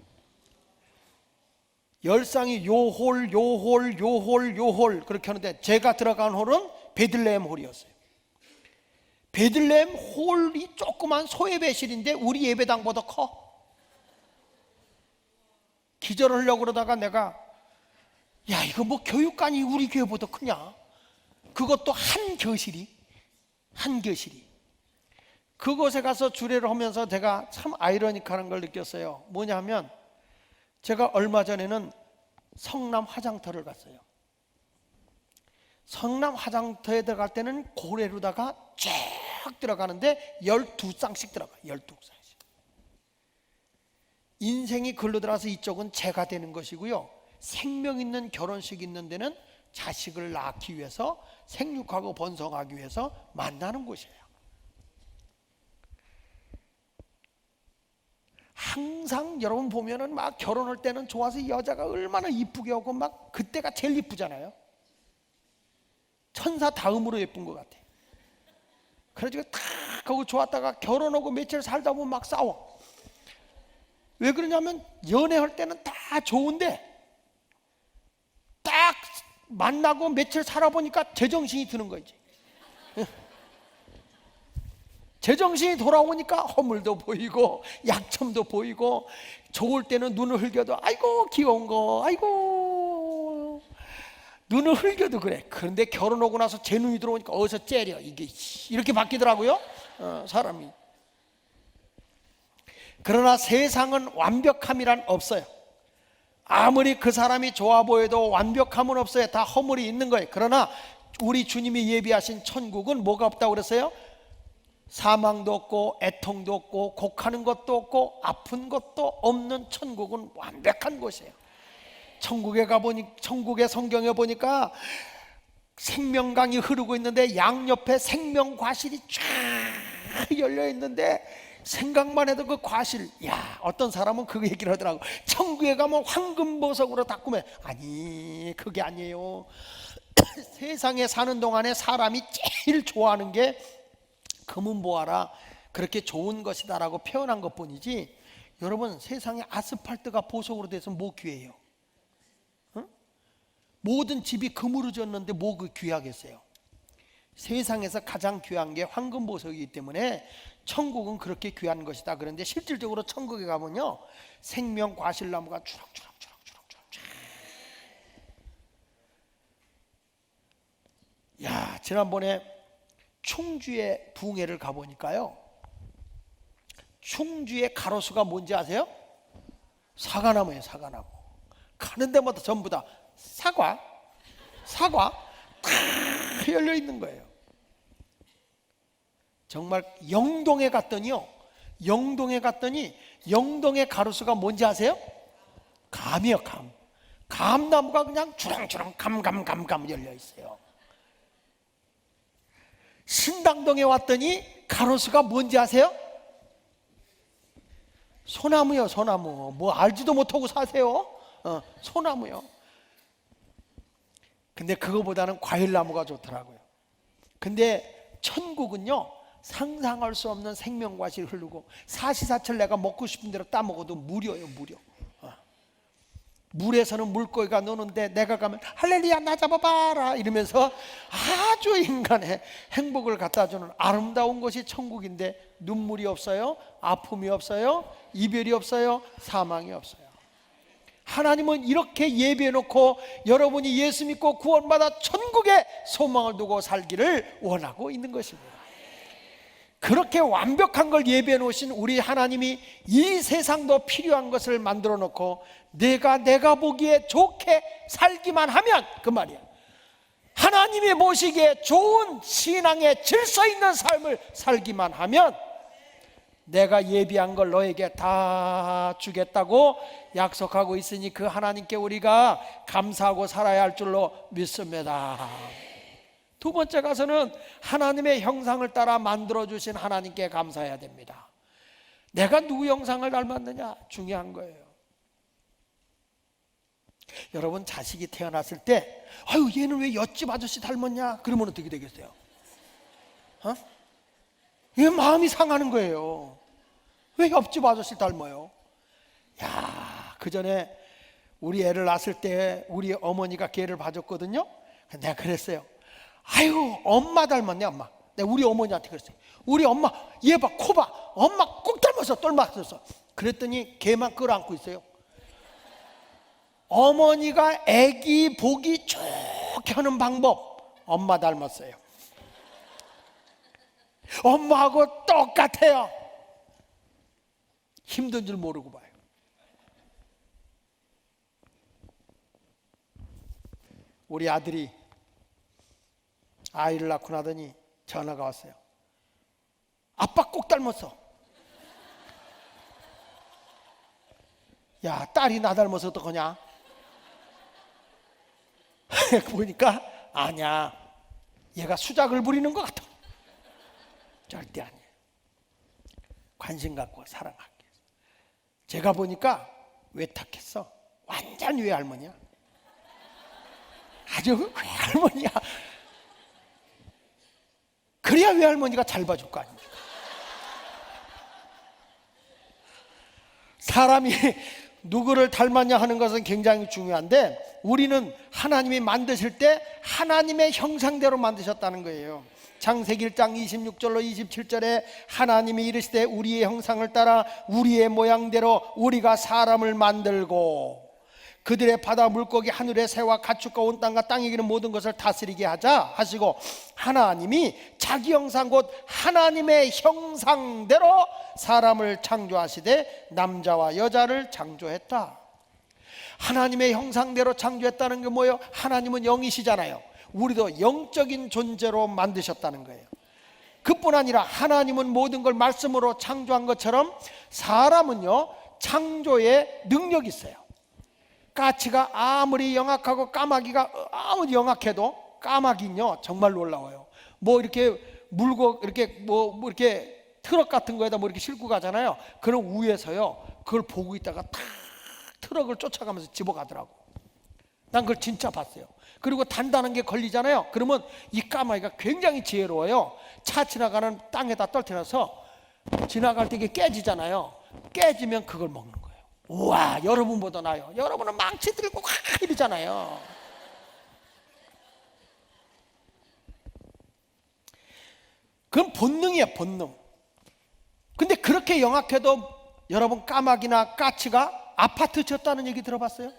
10쌍이 요홀 요홀 요홀 요홀 그렇게 하는데 제가 들어간 홀은 베들레헴 홀이었어요. 베들레헴 홀이 조그만 소예배실인데 우리 예배당보다 커. 기절하려고 그러다가 내가 야 이거 뭐 교육관이 우리 교회보다 크냐. 그것도 한 교실이 그곳에 가서 주례를 하면서 제가 참 아이러니컬한 걸 느꼈어요. 뭐냐면 제가 얼마 전에는 성남 화장터를 갔어요. 성남 화장터에 들어갈 때는 고래로다가 쭉 들어가는데 12쌍씩 들어가. 12쌍씩. 인생이 글로 들어가서 이쪽은 재가 되는 것이고요. 생명 있는 결혼식 있는 데는 자식을 낳기 위해서 생육하고 번성하기 위해서 만나는 곳이에요. 항상 여러분 보면은 막 결혼할 때는 좋아서 여자가 얼마나 이쁘게 하고 막 그때가 제일 이쁘잖아요. 천사 다음으로 예쁜 것 같아. 그래가지고 탁 하고 좋았다가 결혼하고 며칠 살다 보면 막 싸워. 왜 그러냐면 연애할 때는 다 좋은데 딱 만나고 며칠 살아보니까 제정신이 드는 거지. 제정신이 돌아오니까 허물도 보이고 약점도 보이고 좋을 때는 눈을 흘겨도 아이고 귀여운 거 아이고 눈을 흘겨도 그래. 그런데 결혼하고 나서 제 눈이 들어오니까 어디서 째려 이게 이렇게 바뀌더라고요. 사람이. 그러나 세상은 완벽함이란 없어요. 아무리 그 사람이 좋아 보여도 완벽함은 없어요. 다 허물이 있는 거예요. 그러나 우리 주님이 예비하신 천국은 뭐가 없다고 그랬어요? 사망도 없고 애통도 없고 곡하는 것도 없고 아픈 것도 없는 천국은 완벽한 곳이에요. 천국에 가보니 천국의 성경에 보니까 생명강이 흐르고 있는데 양옆에 생명과실이 쫙 열려 있는데 생각만 해도 그 과실, 야 어떤 사람은 그 얘기를 하더라고. 천국에 가면 황금보석으로 닦으면 아니 그게 아니에요. 세상에 사는 동안에 사람이 제일 좋아하는 게 금은 보아라 그렇게 좋은 것이다라고 표현한 것뿐이지 여러분 세상에 아스팔트가 보석으로 돼서 뭐 귀해요? 모든 집이 금으로 지었는데 뭐 그 귀하겠어요? 세상에서 가장 귀한 게 황금보석이기 때문에 천국은 그렇게 귀한 것이다. 그런데 실질적으로 천국에 가면요 생명 과실나무가 주렁주렁 야 지난번에 충주의 붕해를 가보니까요 충주의 가로수가 뭔지 아세요? 사과나무예요. 사과나무. 가는 데마다 전부 다 사과 다 열려 있는 거예요. 정말 영동에 갔더니 영동의 가로수가 뭔지 아세요? 감이요. 감나무가 그냥 주렁주렁 감감감감 열려 있어요. 신당동에 왔더니 가로수가 뭔지 아세요? 소나무요. 소나무. 뭐 알지도 못하고 사세요. 소나무요. 근데 그거보다는 과일나무가 좋더라고요. 근데 천국은요 상상할 수 없는 생명과실 흐르고 사시사철 내가 먹고 싶은 대로 따먹어도 무료예요. 무료. 물에서는 물고기가 노는데 내가 가면 할렐루야 나 잡아봐라 이러면서 아주 인간의 행복을 갖다주는 아름다운 것이 천국인데 눈물이 없어요, 아픔이 없어요, 이별이 없어요, 사망이 없어요. 하나님은 이렇게 예비해놓고 여러분이 예수 믿고 구원받아 천국에 소망을 두고 살기를 원하고 있는 것입니다. 그렇게 완벽한 걸 예비해 놓으신 우리 하나님이 이 세상도 필요한 것을 만들어 놓고 내가 보기에 좋게 살기만 하면, 그 말이야, 하나님이 보시기에 좋은 신앙의 질서 있는 삶을 살기만 하면 내가 예비한 걸 너에게 다 주겠다고 약속하고 있으니 그 하나님께 우리가 감사하고 살아야 할 줄로 믿습니다. 두 번째 가서는 하나님의 형상을 따라 만들어주신 하나님께 감사해야 됩니다. 내가 누구 형상을 닮았느냐 중요한 거예요. 여러분 자식이 태어났을 때 아유 얘는 왜 옆집 아저씨 닮았냐 그러면 어떻게 되겠어요? 이게 마음이 상하는 거예요. 왜 옆집 아저씨 닮아요? 야, 그 전에 우리 애를 낳았을 때 우리 어머니가 걔를 봐줬거든요. 내가 그랬어요. 아유 엄마 닮았네 엄마. 내가 우리 어머니한테 그랬어요. 우리 엄마 얘 봐 코 봐 엄마 꼭 닮았어 똘맞았어. 그랬더니 걔만 끌어안고 있어요. 어머니가 애기 보기 좋게 하는 방법 엄마 닮았어요. 엄마하고 똑같아요. 힘든 줄 모르고 봐요. 우리 아들이 아이를 낳고 나더니 전화가 왔어요. 아빠 꼭 닮았어. 야, 딸이 나 닮아서 어떡하냐? 보니까 아니야, 얘가 수작을 부리는 것 같아. 절대 아니에요. 관심 갖고 사랑할게. 제가 보니까 외탁했어. 완전 외할머니야. 아주 외할머니야. 그래야 외할머니가 잘 봐줄 거 아닙니까? 사람이 누구를 닮았냐 하는 것은 굉장히 중요한데 우리는 하나님이 만드실 때 하나님의 형상대로 만드셨다는 거예요. 창세기 1장 26절로 27절에 하나님이 이르시되 우리의 형상을 따라 우리의 모양대로 우리가 사람을 만들고 그들의 바다 물고기 하늘의 새와 가축과 온 땅과 땅에 기는 모든 것을 다스리게 하자 하시고 하나님이 자기 형상 곧 하나님의 형상대로 사람을 창조하시되 남자와 여자를 창조했다. 하나님의 형상대로 창조했다는 게 뭐예요? 하나님은 영이시잖아요. 우리도 영적인 존재로 만드셨다는 거예요. 그뿐 아니라 하나님은 모든 걸 말씀으로 창조한 것처럼 사람은요 창조의 능력이 있어요. 까치가 아무리 영악하고 까마귀가 아무리 영악해도 까마귀는요 정말 놀라워요. 뭐 이렇게 물고 이렇게 뭐 이렇게 트럭 같은 거에다 뭐 이렇게 싣고 가잖아요. 그럼 위에서요 그걸 보고 있다가 탁 트럭을 쫓아가면서 집어가더라고. 난 그걸 진짜 봤어요. 그리고 단단한 게 걸리잖아요. 그러면 이 까마귀가 굉장히 지혜로워요. 차 지나가는 땅에다 떨어뜨려서 지나갈 때 이게 깨지잖아요. 깨지면 그걸 먹는 거예요. 우와, 여러분보다 나아요. 여러분은 망치 들고 확 이러잖아요. 그건 본능이에요, 본능. 근데 그렇게 영악해도 여러분 까마귀나 까치가 아파트 졌다는 얘기 들어봤어요?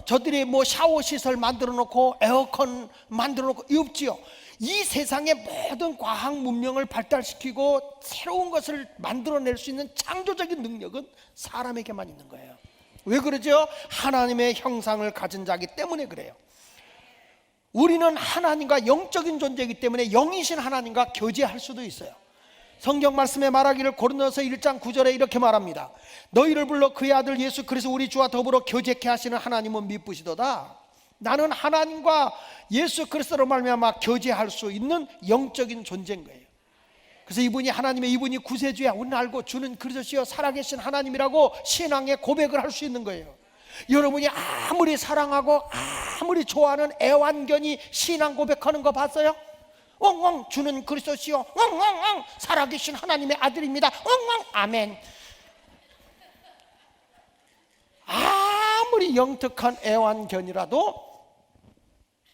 저들이 뭐 샤워 시설 만들어 놓고 에어컨 만들어 놓고 이 없지요. 이 세상의 모든 과학 문명을 발달시키고 새로운 것을 만들어낼 수 있는 창조적인 능력은 사람에게만 있는 거예요. 왜 그러죠? 하나님의 형상을 가진 자기 때문에 그래요. 우리는 하나님과 영적인 존재이기 때문에 영이신 하나님과 교제할 수도 있어요. 성경 말씀에 말하기를 고린도서 1장 9절에 이렇게 말합니다. 너희를 불러 그의 아들 예수 그리스도 우리 주와 더불어 교제케 하시는 하나님은 미쁘시도다. 나는 하나님과 예수 그리스도로 말미암아 교제할 수 있는 영적인 존재인 거예요. 그래서 이분이 하나님의 이분이 구세주야 우리는 알고 주는 그리스도시여 살아계신 하나님이라고 신앙의 고백을 할 수 있는 거예요. 여러분이 아무리 사랑하고 아무리 좋아하는 애완견이 신앙 고백하는 거 봤어요? 엉엉 주는 그리스도시요 엉엉엉 살아계신 하나님의 아들입니다 엉엉 아멘. 아무리 영특한 애완견이라도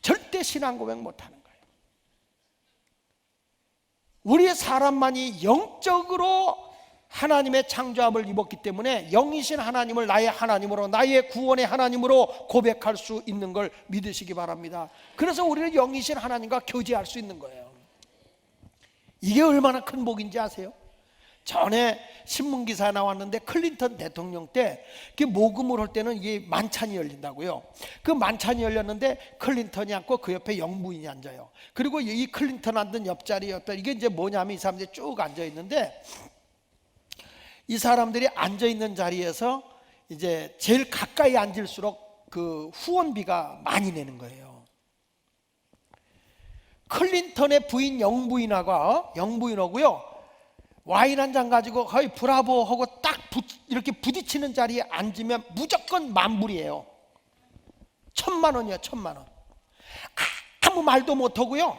절대 신앙 고백 못하는 거예요. 우리 사람만이 영적으로 하나님의 창조함을 입었기 때문에 영이신 하나님을 나의 하나님으로, 나의 구원의 하나님으로 고백할 수 있는 걸 믿으시기 바랍니다. 그래서 우리는 영이신 하나님과 교제할 수 있는 거예요. 이게 얼마나 큰 복인지 아세요? 전에 신문기사에 나왔는데 클린턴 대통령 때 모금을 할 때는 이게 만찬이 열린다고요. 그 만찬이 열렸는데 클린턴이 앉고 그 옆에 영부인이 앉아요. 그리고 이 클린턴 앉은 옆자리 이게 이제 뭐냐면 이 사람들이 쭉 앉아 있는데, 이 사람들이 앉아 있는 자리에서 이제 제일 가까이 앉을수록 그 후원비가 많이 내는 거예요. 클린턴의 부인 영부인하고요 와인 한 잔 가지고 거의 브라보 하고 딱 이렇게 부딪히는 자리에 앉으면 무조건 만불이에요. 1,000,000원이요, 1,000,000원. 아무 말도 못하고요,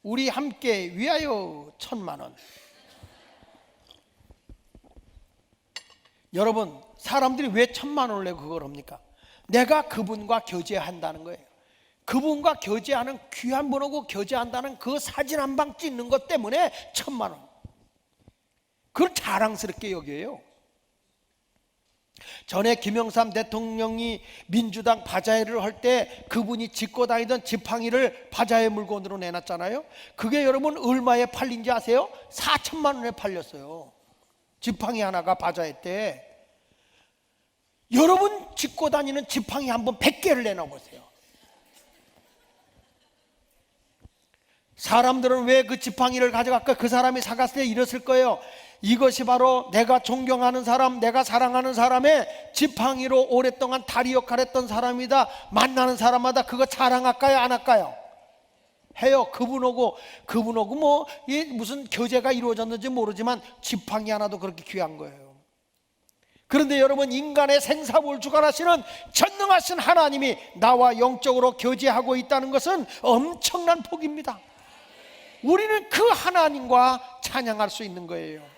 우리 함께 위하여 1,000,000원. 여러분, 사람들이 왜 1,000,000원을 내고 그걸 합니까? 내가 그분과 교제한다는 거예요. 그분과 교제하는, 귀한 분하고 교제한다는 그 사진 한 방 찍는 것 때문에 1,000,000원. 그걸 자랑스럽게 여겨요. 전에 김영삼 대통령이 민주당 바자회를 할 때 그분이 짚고 다니던 지팡이를 바자회 물건으로 내놨잖아요. 그게 여러분 얼마에 팔린지 아세요? 4,000,000원에 팔렸어요. 지팡이 하나가 바자회 때. 여러분 짚고 다니는 지팡이 한번 100개를 내놔보세요. 사람들은 왜 그 지팡이를 가져갈까? 그 사람이 사갔을 때 이랬을 거예요. 이것이 바로 내가 존경하는 사람, 내가 사랑하는 사람의 지팡이로 오랫동안 다리 역할을 했던 사람이다. 만나는 사람마다 그거 자랑할까요, 안 할까요? 해요. 그분하고 뭐 무슨 교제가 이루어졌는지 모르지만 지팡이 하나도 그렇게 귀한 거예요. 그런데 여러분, 인간의 생사를 주관하시는 전능하신 하나님이 나와 영적으로 교제하고 있다는 것은 엄청난 복입니다. 우리는 그 하나님과 찬양할 수 있는 거예요.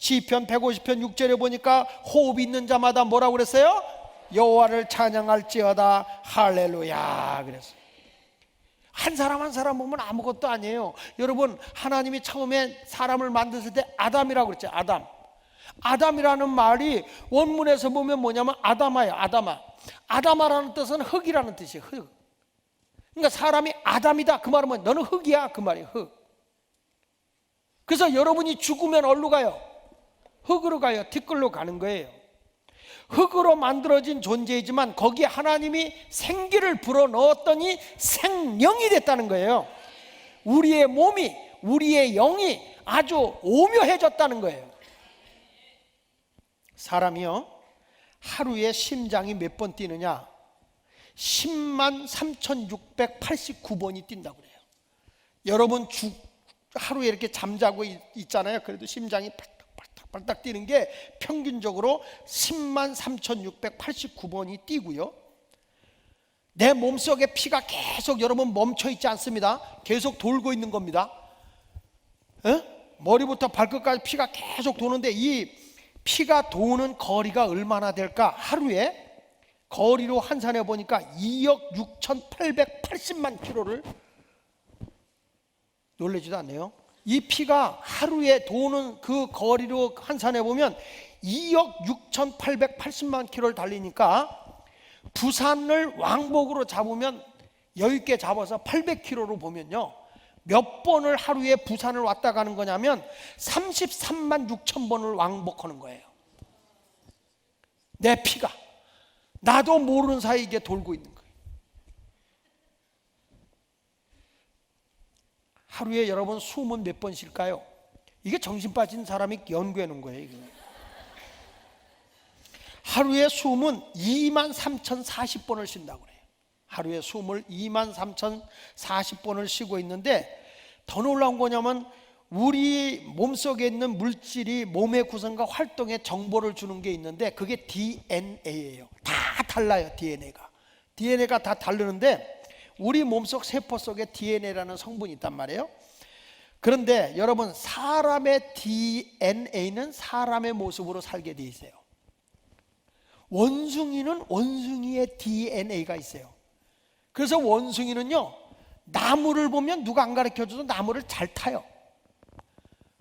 시편 150편 6절에 보니까 호흡 있는 자마다 뭐라고 그랬어요? 여호와를 찬양할지어다 할렐루야 그랬어요. 한 사람 한 사람 보면 아무것도 아니에요. 여러분, 하나님이 처음에 사람을 만드실 때 아담이라고 그랬죠. 아담이라는 말이 원문에서 보면 뭐냐면 아담아예요. 아담아라는 뜻은 흙이라는 뜻이에요. 흙. 그러니까 사람이 아담이다 그 말은 뭐예요? 너는 흙이야 그 말이에요. 흙. 그래서 여러분이 죽으면 어디로 가요? 흙으로 가요. 티끌로 가는 거예요. 흙으로 만들어진 존재이지만 거기에 하나님이 생기를 불어넣었더니 생명이 됐다는 거예요. 우리의 몸이, 우리의 영이 아주 오묘해졌다는 거예요. 사람이요, 하루에 심장이 몇 번 뛰느냐? 103,689번이 뛴다고 그래요. 여러분 하루에 이렇게 잠자고 있잖아요. 그래도 심장이 팔딱팔딱 뛰는 게 평균적으로 103,689번이 뛰고요. 내 몸속에 피가 계속 여러분 멈춰 있지 않습니다. 계속 돌고 있는 겁니다. 머리부터 발끝까지 피가 계속 도는데 이 피가 도는 거리가 얼마나 될까? 하루에 거리로 환산해 보니까 2억 6,880만 킬로를, 놀라지도 않네요. 이 피가 하루에 도는 그 거리로 환산해 보면 2억 6,880만 킬로를 달리니까 부산을 왕복으로 잡으면, 여유있게 잡아서 800킬로로 보면요, 몇 번을 하루에 부산을 왔다 가는 거냐면 33만 6천 번을 왕복하는 거예요. 내 피가 나도 모르는 사이에 이게 돌고 있는 거예요. 하루에 여러분 숨은 몇 번 쉴까요? 이게 정신 빠진 사람이 연구해 놓은 거예요. 이거. 하루에 숨은 23,040번을 쉰다고 그래요. 하루에 숨을 23,040번을 쉬고 있는데, 더 놀라운 거냐면 우리 몸속에 있는 물질이 몸의 구성과 활동에 정보를 주는 게 있는데 그게 DNA예요. 다 달라요. DNA가 다 다르는데 우리 몸속 세포 속에 DNA라는 성분이 있단 말이에요. 그런데 여러분, 사람의 DNA는 사람의 모습으로 살게 돼 있어요. 원숭이는 원숭이의 DNA가 있어요. 그래서 원숭이는요, 나무를 보면 누가 안 가르쳐줘도 나무를 잘 타요.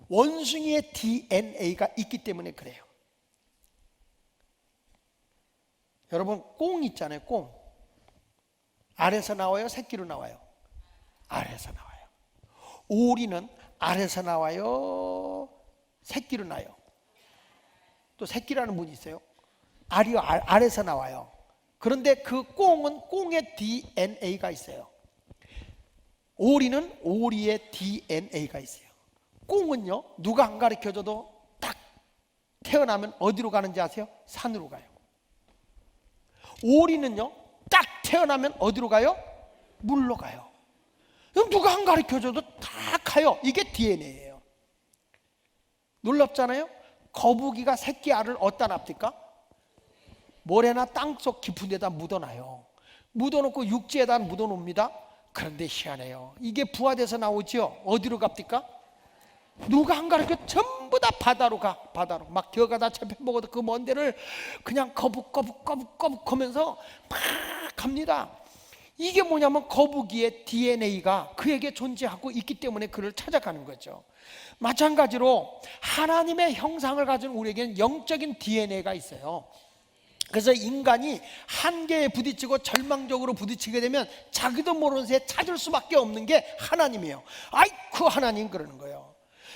원숭이의 DNA가 있기 때문에 그래요. 여러분, 꽁 있잖아요. 꽁 알에서 나와요, 새끼로 나와요? 알에서 나와요. 오리는 알에서 나와요, 새끼로 나요? 또 새끼라는 분이 있어요. 알이요, 알에서 나와요. 그런데 그 꽁은 꽁의 DNA가 있어요. 오리는 오리의 DNA가 있어요. 꽁은요, 누가 안 가르쳐줘도 딱 태어나면 어디로 가는지 아세요? 산으로 가요. 오리는요, 딱 태어나면 어디로 가요? 물로 가요. 누가 안 가르쳐줘도 다 가요. 이게 DNA예요. 놀랍잖아요. 거북이가 새끼 알을 어디다 납니까? 모래나 땅속 깊은 데다 묻어놔요. 묻어놓고 육지에다 묻어놓습니다. 그런데 희한해요. 이게 부화돼서 나오죠. 어디로 갑니까? 누가 안 가르쳐? 전부 다 바다로 가. 바다로 막 겨가다 잡혀 먹어도 그 먼 데를 그냥 거북 하면서 막 갑니다. 이게 뭐냐면 거북이의 DNA가 그에게 존재하고 있기 때문에 그를 찾아가는 거죠. 마찬가지로 하나님의 형상을 가진 우리에게는 영적인 DNA가 있어요. 그래서 인간이 한계에 부딪히고 절망적으로 부딪히게 되면 자기도 모르는 새에 찾을 수밖에 없는 게 하나님이에요. 아이쿠 하나님 그러는 거예요.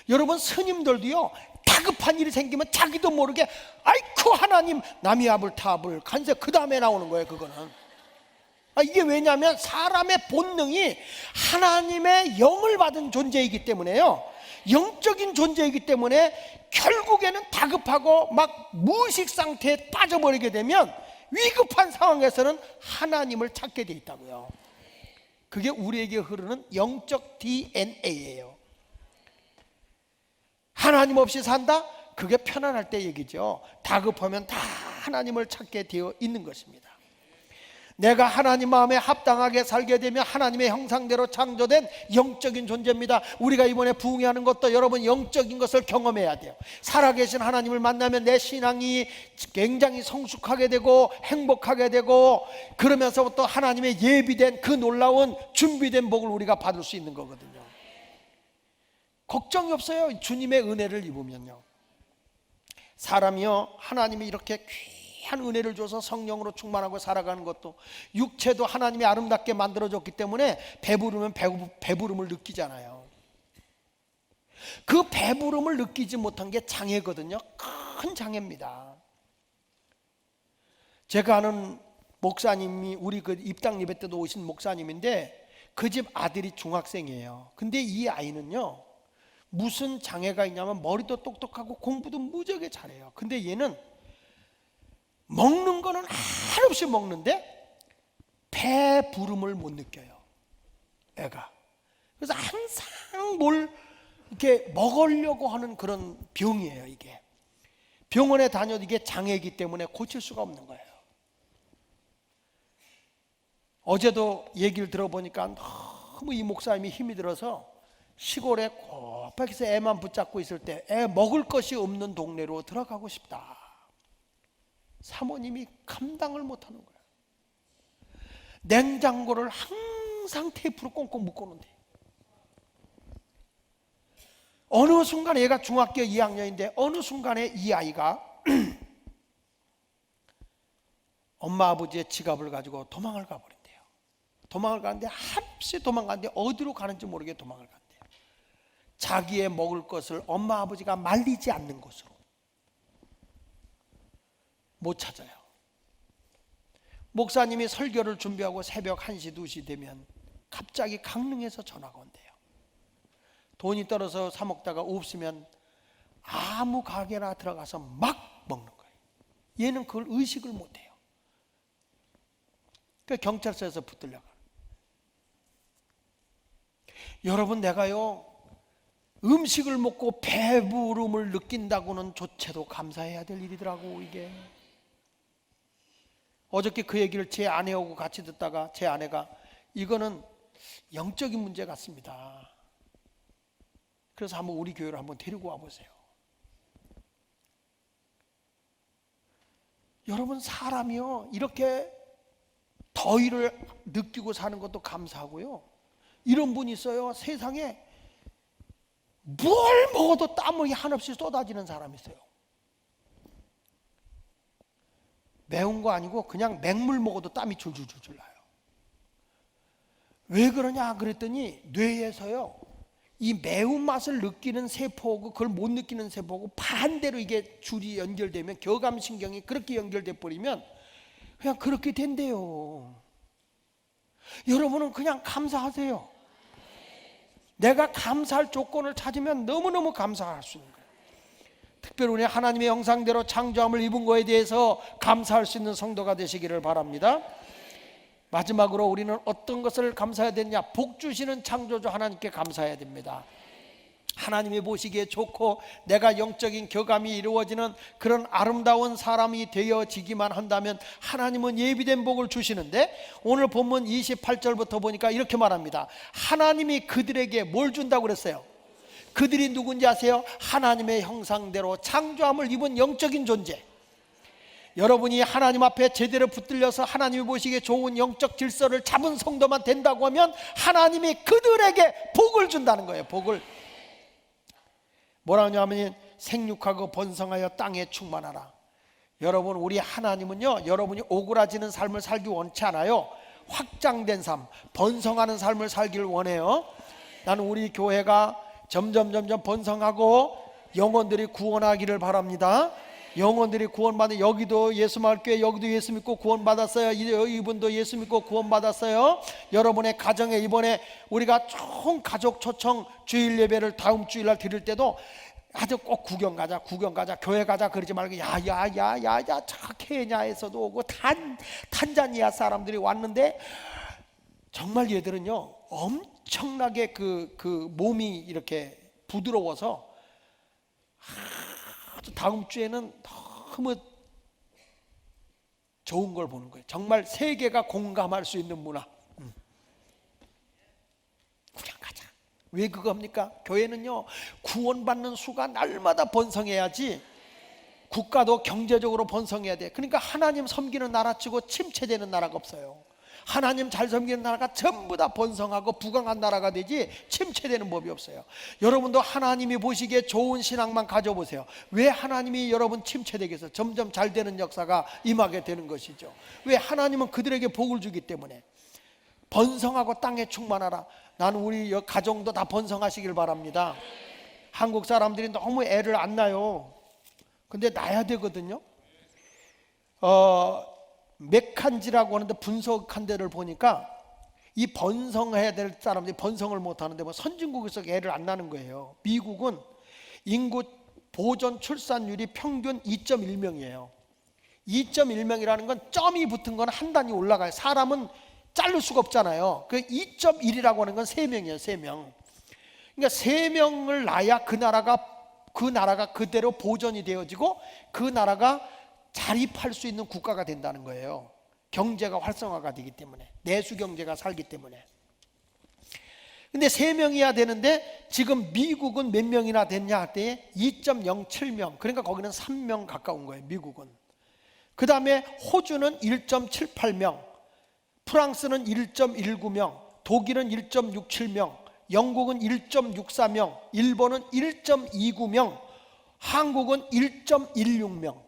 여러분, 스님들도요, 다급한 일이 생기면 자기도 모르게 아이쿠 하나님 남이압을 타압을 간세 그 다음에 나오는 거예요. 그거는 이게 왜냐하면 사람의 본능이 하나님의 영을 받은 존재이기 때문에요, 영적인 존재이기 때문에 결국에는 다급하고 막 무의식 상태에 빠져버리게 되면 위급한 상황에서는 하나님을 찾게 돼 있다고요. 그게 우리에게 흐르는 영적 DNA예요. 하나님 없이 산다? 그게 편안할 때 얘기죠. 다급하면 다 하나님을 찾게 되어 있는 것입니다. 내가 하나님 마음에 합당하게 살게 되면 하나님의 형상대로 창조된 영적인 존재입니다. 우리가 이번에 부흥회하는 것도 여러분 영적인 것을 경험해야 돼요. 살아계신 하나님을 만나면 내 신앙이 굉장히 성숙하게 되고 행복하게 되고, 그러면서부터 하나님의 예비된 그 놀라운 준비된 복을 우리가 받을 수 있는 거거든요. 걱정이 없어요. 주님의 은혜를 입으면요. 사람이요, 하나님이 이렇게 귀한 은혜를 줘서 성령으로 충만하고 살아가는 것도, 육체도 하나님이 아름답게 만들어줬기 때문에 배부르면 배부름을 느끼잖아요. 그 배부름을 느끼지 못한 게 장애거든요. 큰 장애입니다. 제가 아는 목사님이 우리 그 입당 예배 때도 오신 목사님인데 그 집 아들이 중학생이에요. 근데 이 아이는요, 무슨 장애가 있냐면 머리도 똑똑하고 공부도 무지하게 잘해요. 근데 얘는 먹는 거는 한없이 먹는데 배부름을 못 느껴요, 애가. 그래서 항상 뭘 이렇게 먹으려고 하는 그런 병이에요. 이게 병원에 다녀도 이게 장애이기 때문에 고칠 수가 없는 거예요. 어제도 얘기를 들어보니까 너무 이 목사님이 힘이 들어서 시골에 꼬박해서 애만 붙잡고 있을 때 애 먹을 것이 없는 동네로 들어가고 싶다. 사모님이 감당을 못하는 거예요. 냉장고를 항상 테이프로 꽁꽁 묶어놓는데, 어느 순간 얘가 중학교 2학년인데 어느 순간에 이 아이가 엄마 아버지의 지갑을 가지고 도망을 가버린대요. 도망을 가는데 한없이 도망가는데 어디로 가는지 모르게 도망을 간대요. 자기의 먹을 것을 엄마 아버지가 말리지 않는 곳으로 못 찾아요. 목사님이 설교를 준비하고 새벽 1시 2시 되면 갑자기 강릉에서 전화가 온대요. 돈이 떨어서 사 먹다가 없으면 아무 가게나 들어가서 막 먹는 거예요. 얘는 그걸 의식을 못해요. 그 경찰서에서 붙들려가. 여러분, 내가요, 음식을 먹고 배부름을 느낀다고는 조차도 감사해야 될 일이더라고. 이게 어저께 그 얘기를 제 아내하고 같이 듣다가 제 아내가 이거는 영적인 문제 같습니다. 그래서 한번 우리 교회로 한번 데리고 와보세요. 여러분, 사람이요 이렇게 더위를 느끼고 사는 것도 감사하고요, 이런 분이 있어요. 세상에 뭘 먹어도 땀이 한없이 쏟아지는 사람이 있어요. 매운 거 아니고 그냥 맹물 먹어도 땀이 줄줄줄줄 나요. 왜 그러냐 그랬더니 뇌에서요, 이 매운맛을 느끼는 세포하고 그걸 못 느끼는 세포하고 반대로 이게 줄이 연결되면, 교감신경이 그렇게 연결돼 버리면 그냥 그렇게 된대요. 여러분은 그냥 감사하세요. 내가 감사할 조건을 찾으면 너무너무 감사할 수 있는 거예요. 특별히 우리 하나님의 형상대로 창조함을 입은 거에 대해서 감사할 수 있는 성도가 되시기를 바랍니다. 마지막으로 우리는 어떤 것을 감사해야 되느냐? 복 주시는 창조주 하나님께 감사해야 됩니다. 하나님이 보시기에 좋고 내가 영적인 교감이 이루어지는 그런 아름다운 사람이 되어지기만 한다면 하나님은 예비된 복을 주시는데, 오늘 본문 28절부터 보니까 이렇게 말합니다. 하나님이 그들에게 뭘 준다고 그랬어요? 그들이 누군지 아세요? 하나님의 형상대로 창조함을 입은 영적인 존재. 여러분이 하나님 앞에 제대로 붙들려서 하나님이 보시기에 좋은 영적 질서를 잡은 성도만 된다고 하면 하나님이 그들에게 복을 준다는 거예요. 복을. 뭐라 하냐면 생육하고 번성하여 땅에 충만하라. 여러분, 우리 하나님은요, 여러분이 오그라지는 삶을 살기 원치 않아요. 확장된 삶, 번성하는 삶을 살기를 원해요. 나는 우리 교회가 점점 번성하고 영혼들이 구원하기를 바랍니다. 영혼들이 구원받는, 여기도 예수마을교회, 여기도 예수 믿고 구원받았어요. 이분도 예수 믿고 구원받았어요. 여러분의 가정에 이번에 우리가 총 가족 초청 주일 예배를 다음 주일날 드릴 때도 아주 꼭 구경 가자 교회 가자 그러지 말고 야야야야야 케냐에서도 오고 탄자니아 사람들이 왔는데 정말 얘들은요 엄청나게 그 몸이 이렇게 부드러워서 다음 주에는 너무 좋은 걸 보는 거예요. 정말 세계가 공감할 수 있는 문화. 그냥 가자. 왜 그거 합니까? 교회는요 구원받는 수가 날마다 번성해야지 국가도 경제적으로 번성해야 돼. 그러니까 하나님 섬기는 나라치고 침체되는 나라가 없어요. 하나님 잘 섬기는 나라가 전부 다 번성하고 부강한 나라가 되지 침체되는 법이 없어요. 여러분도 하나님이 보시기에 좋은 신앙만 가져보세요. 왜 하나님이 여러분 침체되겠어요? 점점 잘 되는 역사가 임하게 되는 것이죠. 왜? 하나님은 그들에게 복을 주기 때문에. 번성하고 땅에 충만하라. 나는 우리 가정도 다 번성하시길 바랍니다. 한국 사람들이 너무 애를 안 낳아요. 근데 낳아야 되거든요. 메칸지라고 하는데 분석한 데를 보니까 이 번성해야 될 사람들이 번성을 못하는데 뭐 선진국에서 애를 안 낳는 거예요. 미국은 인구 보존 출산율이 평균 2.1명이에요 2.1명이라는 건 점이 붙은 건 한 단위 올라가요. 사람은 자를 수가 없잖아요. 그 2.1이라고 하는 건 3명이에요 3명. 그러니까 3명을 낳아야 그 나라가 그대로 보존이 되어지고 그 나라가 자립할 수 있는 국가가 된다는 거예요. 경제가 활성화가 되기 때문에, 내수 경제가 살기 때문에. 근데 3명이야 되는데 지금 미국은 몇 명이나 됐냐 할 때 2.07명. 그러니까 거기는 3명 가까운 거예요 미국은. 그 다음에 호주는 1.78명, 프랑스는 1.19명, 독일은 1.67명, 영국은 1.64명, 일본은 1.29명, 한국은 1.16명.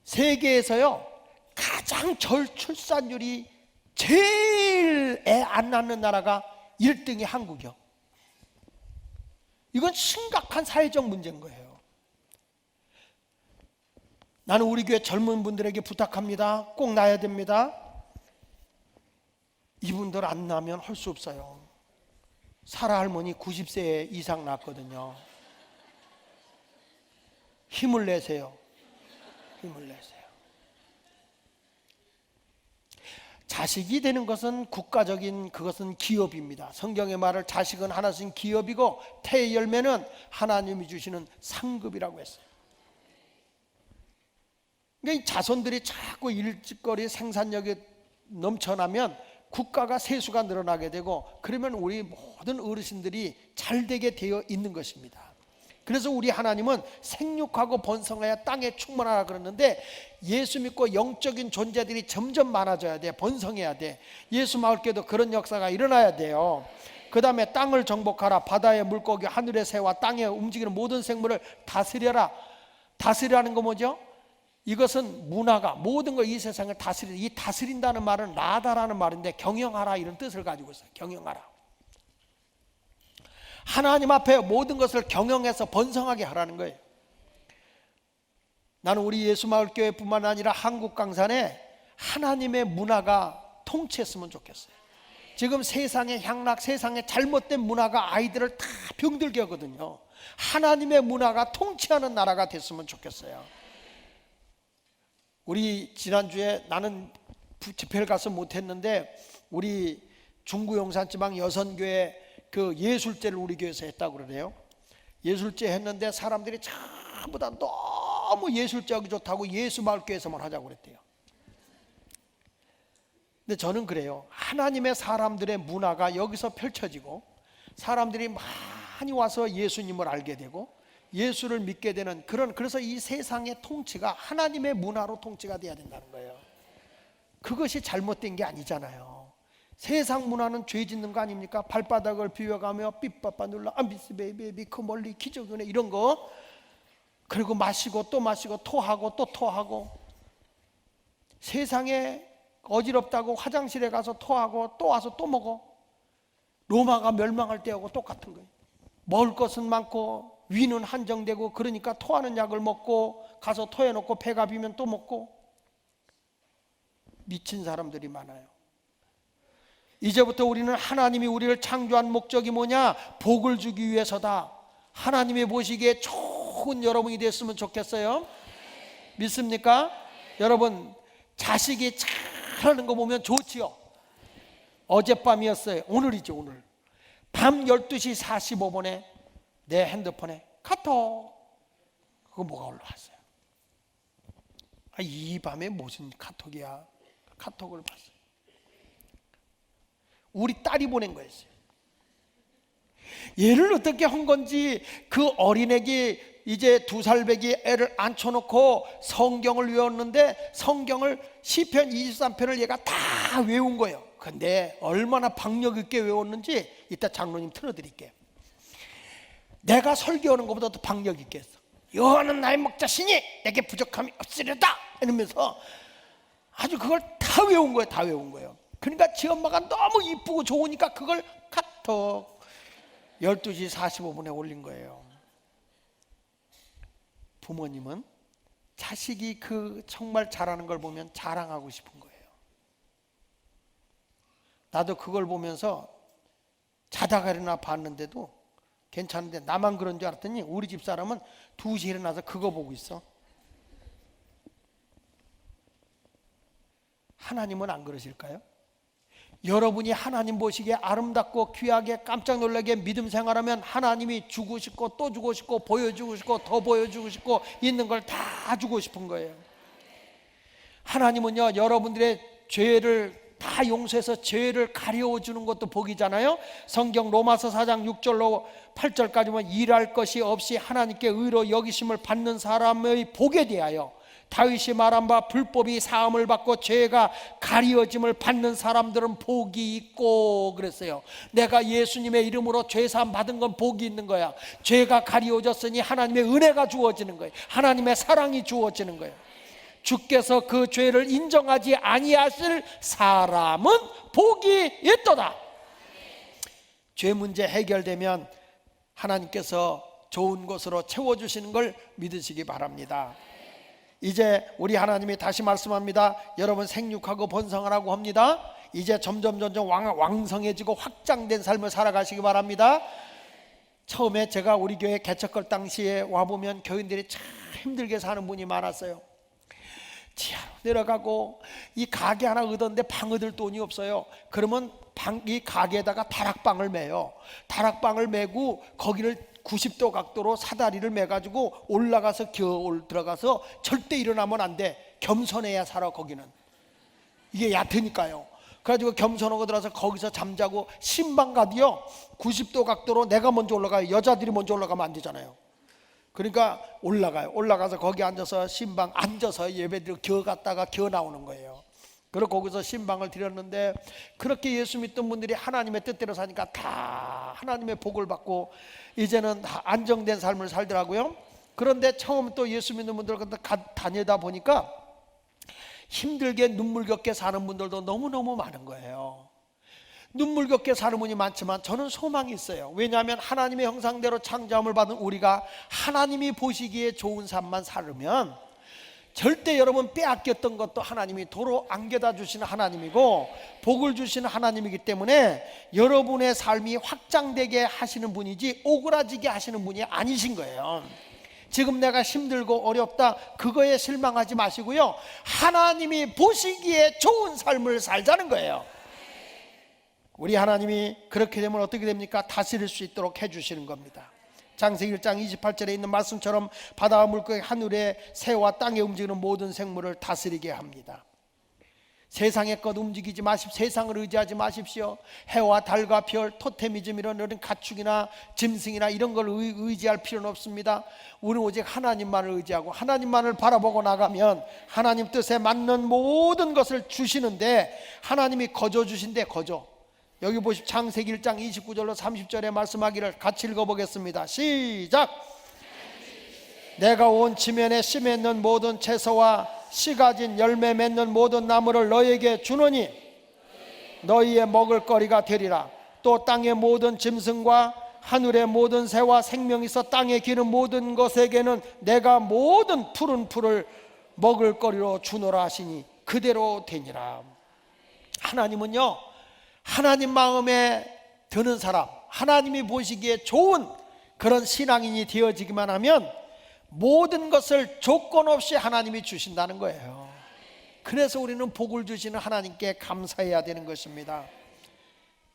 세계에서요 가장 저출산율이 제일 애 안 낳는 나라가 1등이 한국이요. 이건 심각한 사회적 문제인 거예요. 나는 우리 교회 젊은 분들에게 부탁합니다. 꼭 낳아야 됩니다. 이분들 안 낳으면 할 수 없어요. 사라 할머니 90세 이상 낳았거든요. 힘을 내세요. 힘을 내세요. 자식이 되는 것은 국가적인, 그것은 기업입니다. 성경의 말을 자식은 하나씩 기업이고 태의 열매는 하나님이 주시는 상급이라고 했어요. 그러니까 이 자손들이 자꾸 일거리 생산력이 넘쳐나면 국가가 세수가 늘어나게 되고, 그러면 우리 모든 어르신들이 잘 되게 되어 있는 것입니다. 그래서 우리 하나님은 생육하고 번성하여 땅에 충만하라 그러는데, 예수 믿고 영적인 존재들이 점점 많아져야 돼. 번성해야 돼. 예수 마을교회도 그런 역사가 일어나야 돼요. 그 다음에 땅을 정복하라. 바다의 물고기, 하늘의 새와 땅에 움직이는 모든 생물을 다스려라. 다스리라는 거 뭐죠? 이것은 문화가 모든 걸 이 세상을 다스리는, 이 다스린다는 말은 라다라는 말인데 경영하라 이런 뜻을 가지고 있어요. 경영하라. 하나님 앞에 모든 것을 경영해서 번성하게 하라는 거예요. 나는 우리 예수마을교회뿐만 아니라 한국 강산에 하나님의 문화가 통치했으면 좋겠어요. 지금 세상의 향락, 세상의 잘못된 문화가 아이들을 다 병들게 하거든요. 하나님의 문화가 통치하는 나라가 됐으면 좋겠어요. 우리 지난주에 나는 집회를 가서 못했는데 우리 중구 용산지방 여선교회 그 예술제를 우리 교회에서 했다고 그러네요. 예술제 했는데 사람들이 전부 다 너무 예술제하기 좋다고 예수마을교회에서만 하자고 그랬대요. 근데 저는 그래요. 하나님의 사람들의 문화가 여기서 펼쳐지고 사람들이 많이 와서 예수님을 알게 되고 예수를 믿게 되는 그래서 이 세상의 통치가 하나님의 문화로 통치가 돼야 된다는 거예요. 그것이 잘못된 게 아니잖아요. 세상 문화는 죄 짓는 거 아닙니까? 발바닥을 비워가며 삐빠빠 눌러 미스 베이비 그 멀리 기적이네 이런 거, 그리고 마시고 또 마시고 토하고 또 토하고, 세상에 어지럽다고 화장실에 가서 토하고 또 와서 또 먹어. 로마가 멸망할 때하고 똑같은 거예요. 먹을 것은 많고 위는 한정되고, 그러니까 토하는 약을 먹고 가서 토해놓고 배가 비면 또 먹고, 미친 사람들이 많아요. 이제부터 우리는 하나님이 우리를 창조한 목적이 뭐냐? 복을 주기 위해서다. 하나님이 보시기에 좋은 여러분이 됐으면 좋겠어요. 믿습니까? 여러분, 자식이 잘하는 거 보면 좋지요. 어젯밤이었어요. 오늘이죠. 오늘 밤 12시 45분에 내 핸드폰에 카톡, 그거 뭐가 올라왔어요. 이 밤에 무슨 카톡이야. 카톡을 봤어요. 우리 딸이 보낸 거였어요. 얘를 어떻게 한 건지, 그 어린애기 이제 2살배기 애를 앉혀놓고 성경을 외웠는데 성경을 시편 23편을 얘가 다 외운 거예요. 근데 얼마나 박력 있게 외웠는지 이따 장로님 틀어드릴게요. 내가 설교하는 것보다 더 박력 있게 했어. 여호와는 나의 목자시니 내게 부족함이 없으려다 이러면서 아주 그걸 다 외운 거예요. 다 외운 거예요. 그러니까 지 엄마가 너무 이쁘고 좋으니까 그걸 카톡 12시 45분에 올린 거예요. 부모님은 자식이 그 정말 잘하는 걸 보면 자랑하고 싶은 거예요. 나도 그걸 보면서 자다가 일어나 봤는데도 괜찮은데 나만 그런 줄 알았더니 우리 집 사람은 2시에 일어나서 그거 보고 있어. 하나님은 안 그러실까요? 여러분이 하나님 보시기에 아름답고 귀하게 깜짝 놀라게 믿음 생활하면 하나님이 주고 싶고 또 주고 싶고 보여주고 싶고 더 보여주고 싶고 있는 걸 다 주고 싶은 거예요. 하나님은요, 여러분들의 죄를 다 용서해서 죄를 가려주는 것도 복이잖아요. 성경 로마서 4장 6절로 8절까지 보면 일할 것이 없이 하나님께 의로 여기심을 받는 사람의 복에 대하여 다윗이 말한 바 불법이 사함을 받고 죄가 가리워짐을 받는 사람들은 복이 있고 그랬어요. 내가 예수님의 이름으로 죄 사함 받은 건 복이 있는 거야. 죄가 가리워졌으니 하나님의 은혜가 주어지는 거예요. 하나님의 사랑이 주어지는 거예요. 주께서 그 죄를 인정하지 아니하실 사람은 복이 있도다. 죄 문제 해결되면 하나님께서 좋은 것으로 채워주시는 걸 믿으시기 바랍니다. 이제 우리 하나님이 다시 말씀합니다. 여러분 생육하고 번성하라고 합니다. 이제 점점 왕성해지고 확장된 삶을 살아가시기 바랍니다. 처음에 제가 우리 교회 개척할 당시에 와보면 교인들이 참 힘들게 사는 분이 많았어요. 지하로 내려가고 이 가게 하나 얻었는데 방 얻을 돈이 없어요. 그러면 이 가게에다가 다락방을 매요. 다락방을 매고 거기를 90도 각도로 사다리를 매가지고 올라가서 겨울 들어가서 절대 일어나면 안 돼. 겸손해야 살아. 거기는 이게 얕으니까요. 그래가지고 겸손하고 들어가서 거기서 잠자고 신방 가도요 90도 각도로 내가 먼저 올라가요. 여자들이 먼저 올라가면 안 되잖아요. 그러니까 올라가요. 올라가서 거기 앉아서 신방 앉아서 예배드리고 겨 갔다가 겨 나오는 거예요. 그리고 거기서 신방을 드렸는데, 그렇게 예수 믿던 분들이 하나님의 뜻대로 사니까 다 하나님의 복을 받고 이제는 다 안정된 삶을 살더라고요. 그런데 처음 또 예수 믿는 분들 다니다 보니까 힘들게 눈물겹게 사는 분들도 너무너무 많은 거예요. 눈물겹게 사는 분이 많지만 저는 소망이 있어요. 왜냐하면 하나님의 형상대로 창조함을 받은 우리가 하나님이 보시기에 좋은 삶만 살으면 절대 여러분 빼앗겼던 것도 하나님이 도로 안겨다 주시는 하나님이고 복을 주시는 하나님이기 때문에 여러분의 삶이 확장되게 하시는 분이지 오그라지게 하시는 분이 아니신 거예요. 지금 내가 힘들고 어렵다, 그거에 실망하지 마시고요, 하나님이 보시기에 좋은 삶을 살자는 거예요. 우리 하나님이 그렇게 되면 어떻게 됩니까? 다스릴 수 있도록 해주시는 겁니다. 창세기 1장 28절에 있는 말씀처럼 바다와 물고기, 하늘의 새와 땅에 움직이는 모든 생물을 다스리게 합니다. 세상의 것 움직이지 마십시오. 세상을 의지하지 마십시오. 해와 달과 별, 토테미즘 이런 가축이나 짐승이나 이런 걸 의지할 필요는 없습니다. 우리는 오직 하나님만을 의지하고 하나님만을 바라보고 나가면 하나님 뜻에 맞는 모든 것을 주시는데, 하나님이 거저 주신대. 거저. 여기 보십시오. 창세기 1장 29절로 30절에 말씀하기를 같이 읽어보겠습니다. 시작. 내가 온 지면에 씨 맺는 모든 채소와 씨 가진 열매 맺는 모든 나무를 너희에게 주노니 너희의 먹을 거리가 되리라. 또 땅의 모든 짐승과 하늘의 모든 새와 생명 있어 땅에 기는 모든 것에게는 내가 모든 푸른 풀을 먹을 거리로 주노라 하시니 그대로 되니라. 하나님은요, 하나님 마음에 드는 사람, 하나님이 보시기에 좋은 그런 신앙인이 되어지기만 하면 모든 것을 조건 없이 하나님이 주신다는 거예요. 그래서 우리는 복을 주시는 하나님께 감사해야 되는 것입니다.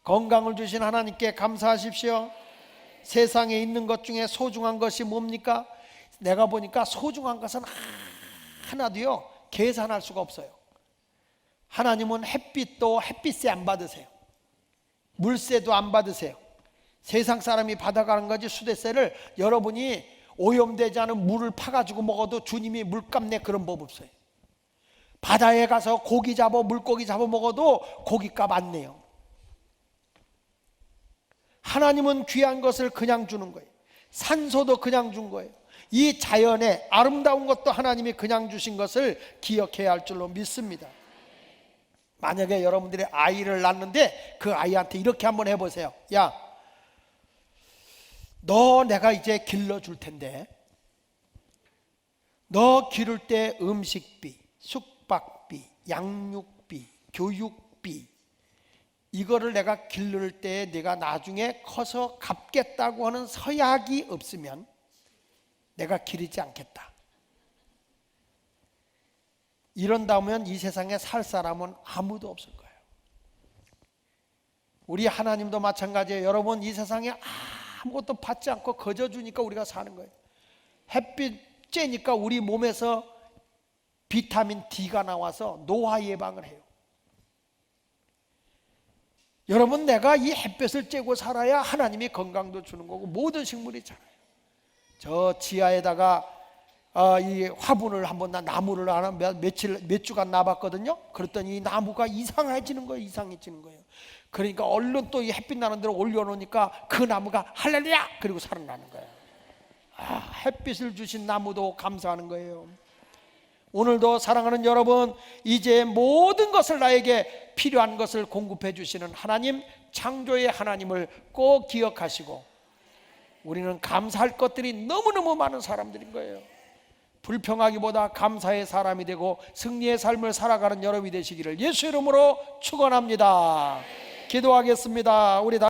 건강을 주신 하나님께 감사하십시오. 세상에 있는 것 중에 소중한 것이 뭡니까? 내가 보니까 소중한 것은 하나도요 계산할 수가 없어요. 하나님은 햇빛도 햇빛세 안 받으세요. 물세도 안 받으세요. 세상 사람이 받아가는 거지, 수대세를 여러분이 오염되지 않은 물을 파가지고 먹어도 주님이 물값 내 그런 법 없어요. 바다에 가서 고기 잡아 물고기 잡아 먹어도 고기값 안 내요. 하나님은 귀한 것을 그냥 주는 거예요. 산소도 그냥 준 거예요. 이 자연의 아름다운 것도 하나님이 그냥 주신 것을 기억해야 할 줄로 믿습니다. 만약에 여러분들이 아이를 낳는데 그 아이한테 이렇게 한번 해보세요. 야, 너 내가 이제 길러줄 텐데 너 기를 때 음식비, 숙박비, 양육비, 교육비 이거를 내가 기를 때 내가 나중에 커서 갚겠다고 하는 서약이 없으면 내가 기르지 않겠다. 이런다면 이 세상에 살 사람은 아무도 없을 거예요. 우리 하나님도 마찬가지예요. 여러분, 이 세상에 아무것도 받지 않고 거저 주니까 우리가 사는 거예요. 햇빛 쬐니까 우리 몸에서 비타민 D가 나와서 노화 예방을 해요. 여러분, 내가 이 햇볕을 쬐고 살아야 하나님이 건강도 주는 거고 모든 식물이 자라요. 저 지하에다가 이 화분을 한번 나무를 하나 몇 주간 놔봤거든요. 그랬더니 이 나무가 이상해지는 거예요. 이상해지는 거예요. 그러니까 얼른 또 이 햇빛 나는 데로 올려놓으니까 그 나무가 할렐루야 그리고 살아나는 거예요. 햇빛을 주신 나무도 감사하는 거예요. 오늘도 사랑하는 여러분, 이제 모든 것을 나에게 필요한 것을 공급해 주시는 하나님, 창조의 하나님을 꼭 기억하시고, 우리는 감사할 것들이 너무너무 많은 사람들인 거예요. 불평하기보다 감사의 사람이 되고 승리의 삶을 살아가는 여러분이 되시기를 예수 이름으로 축원합니다. 기도하겠습니다. 우리 다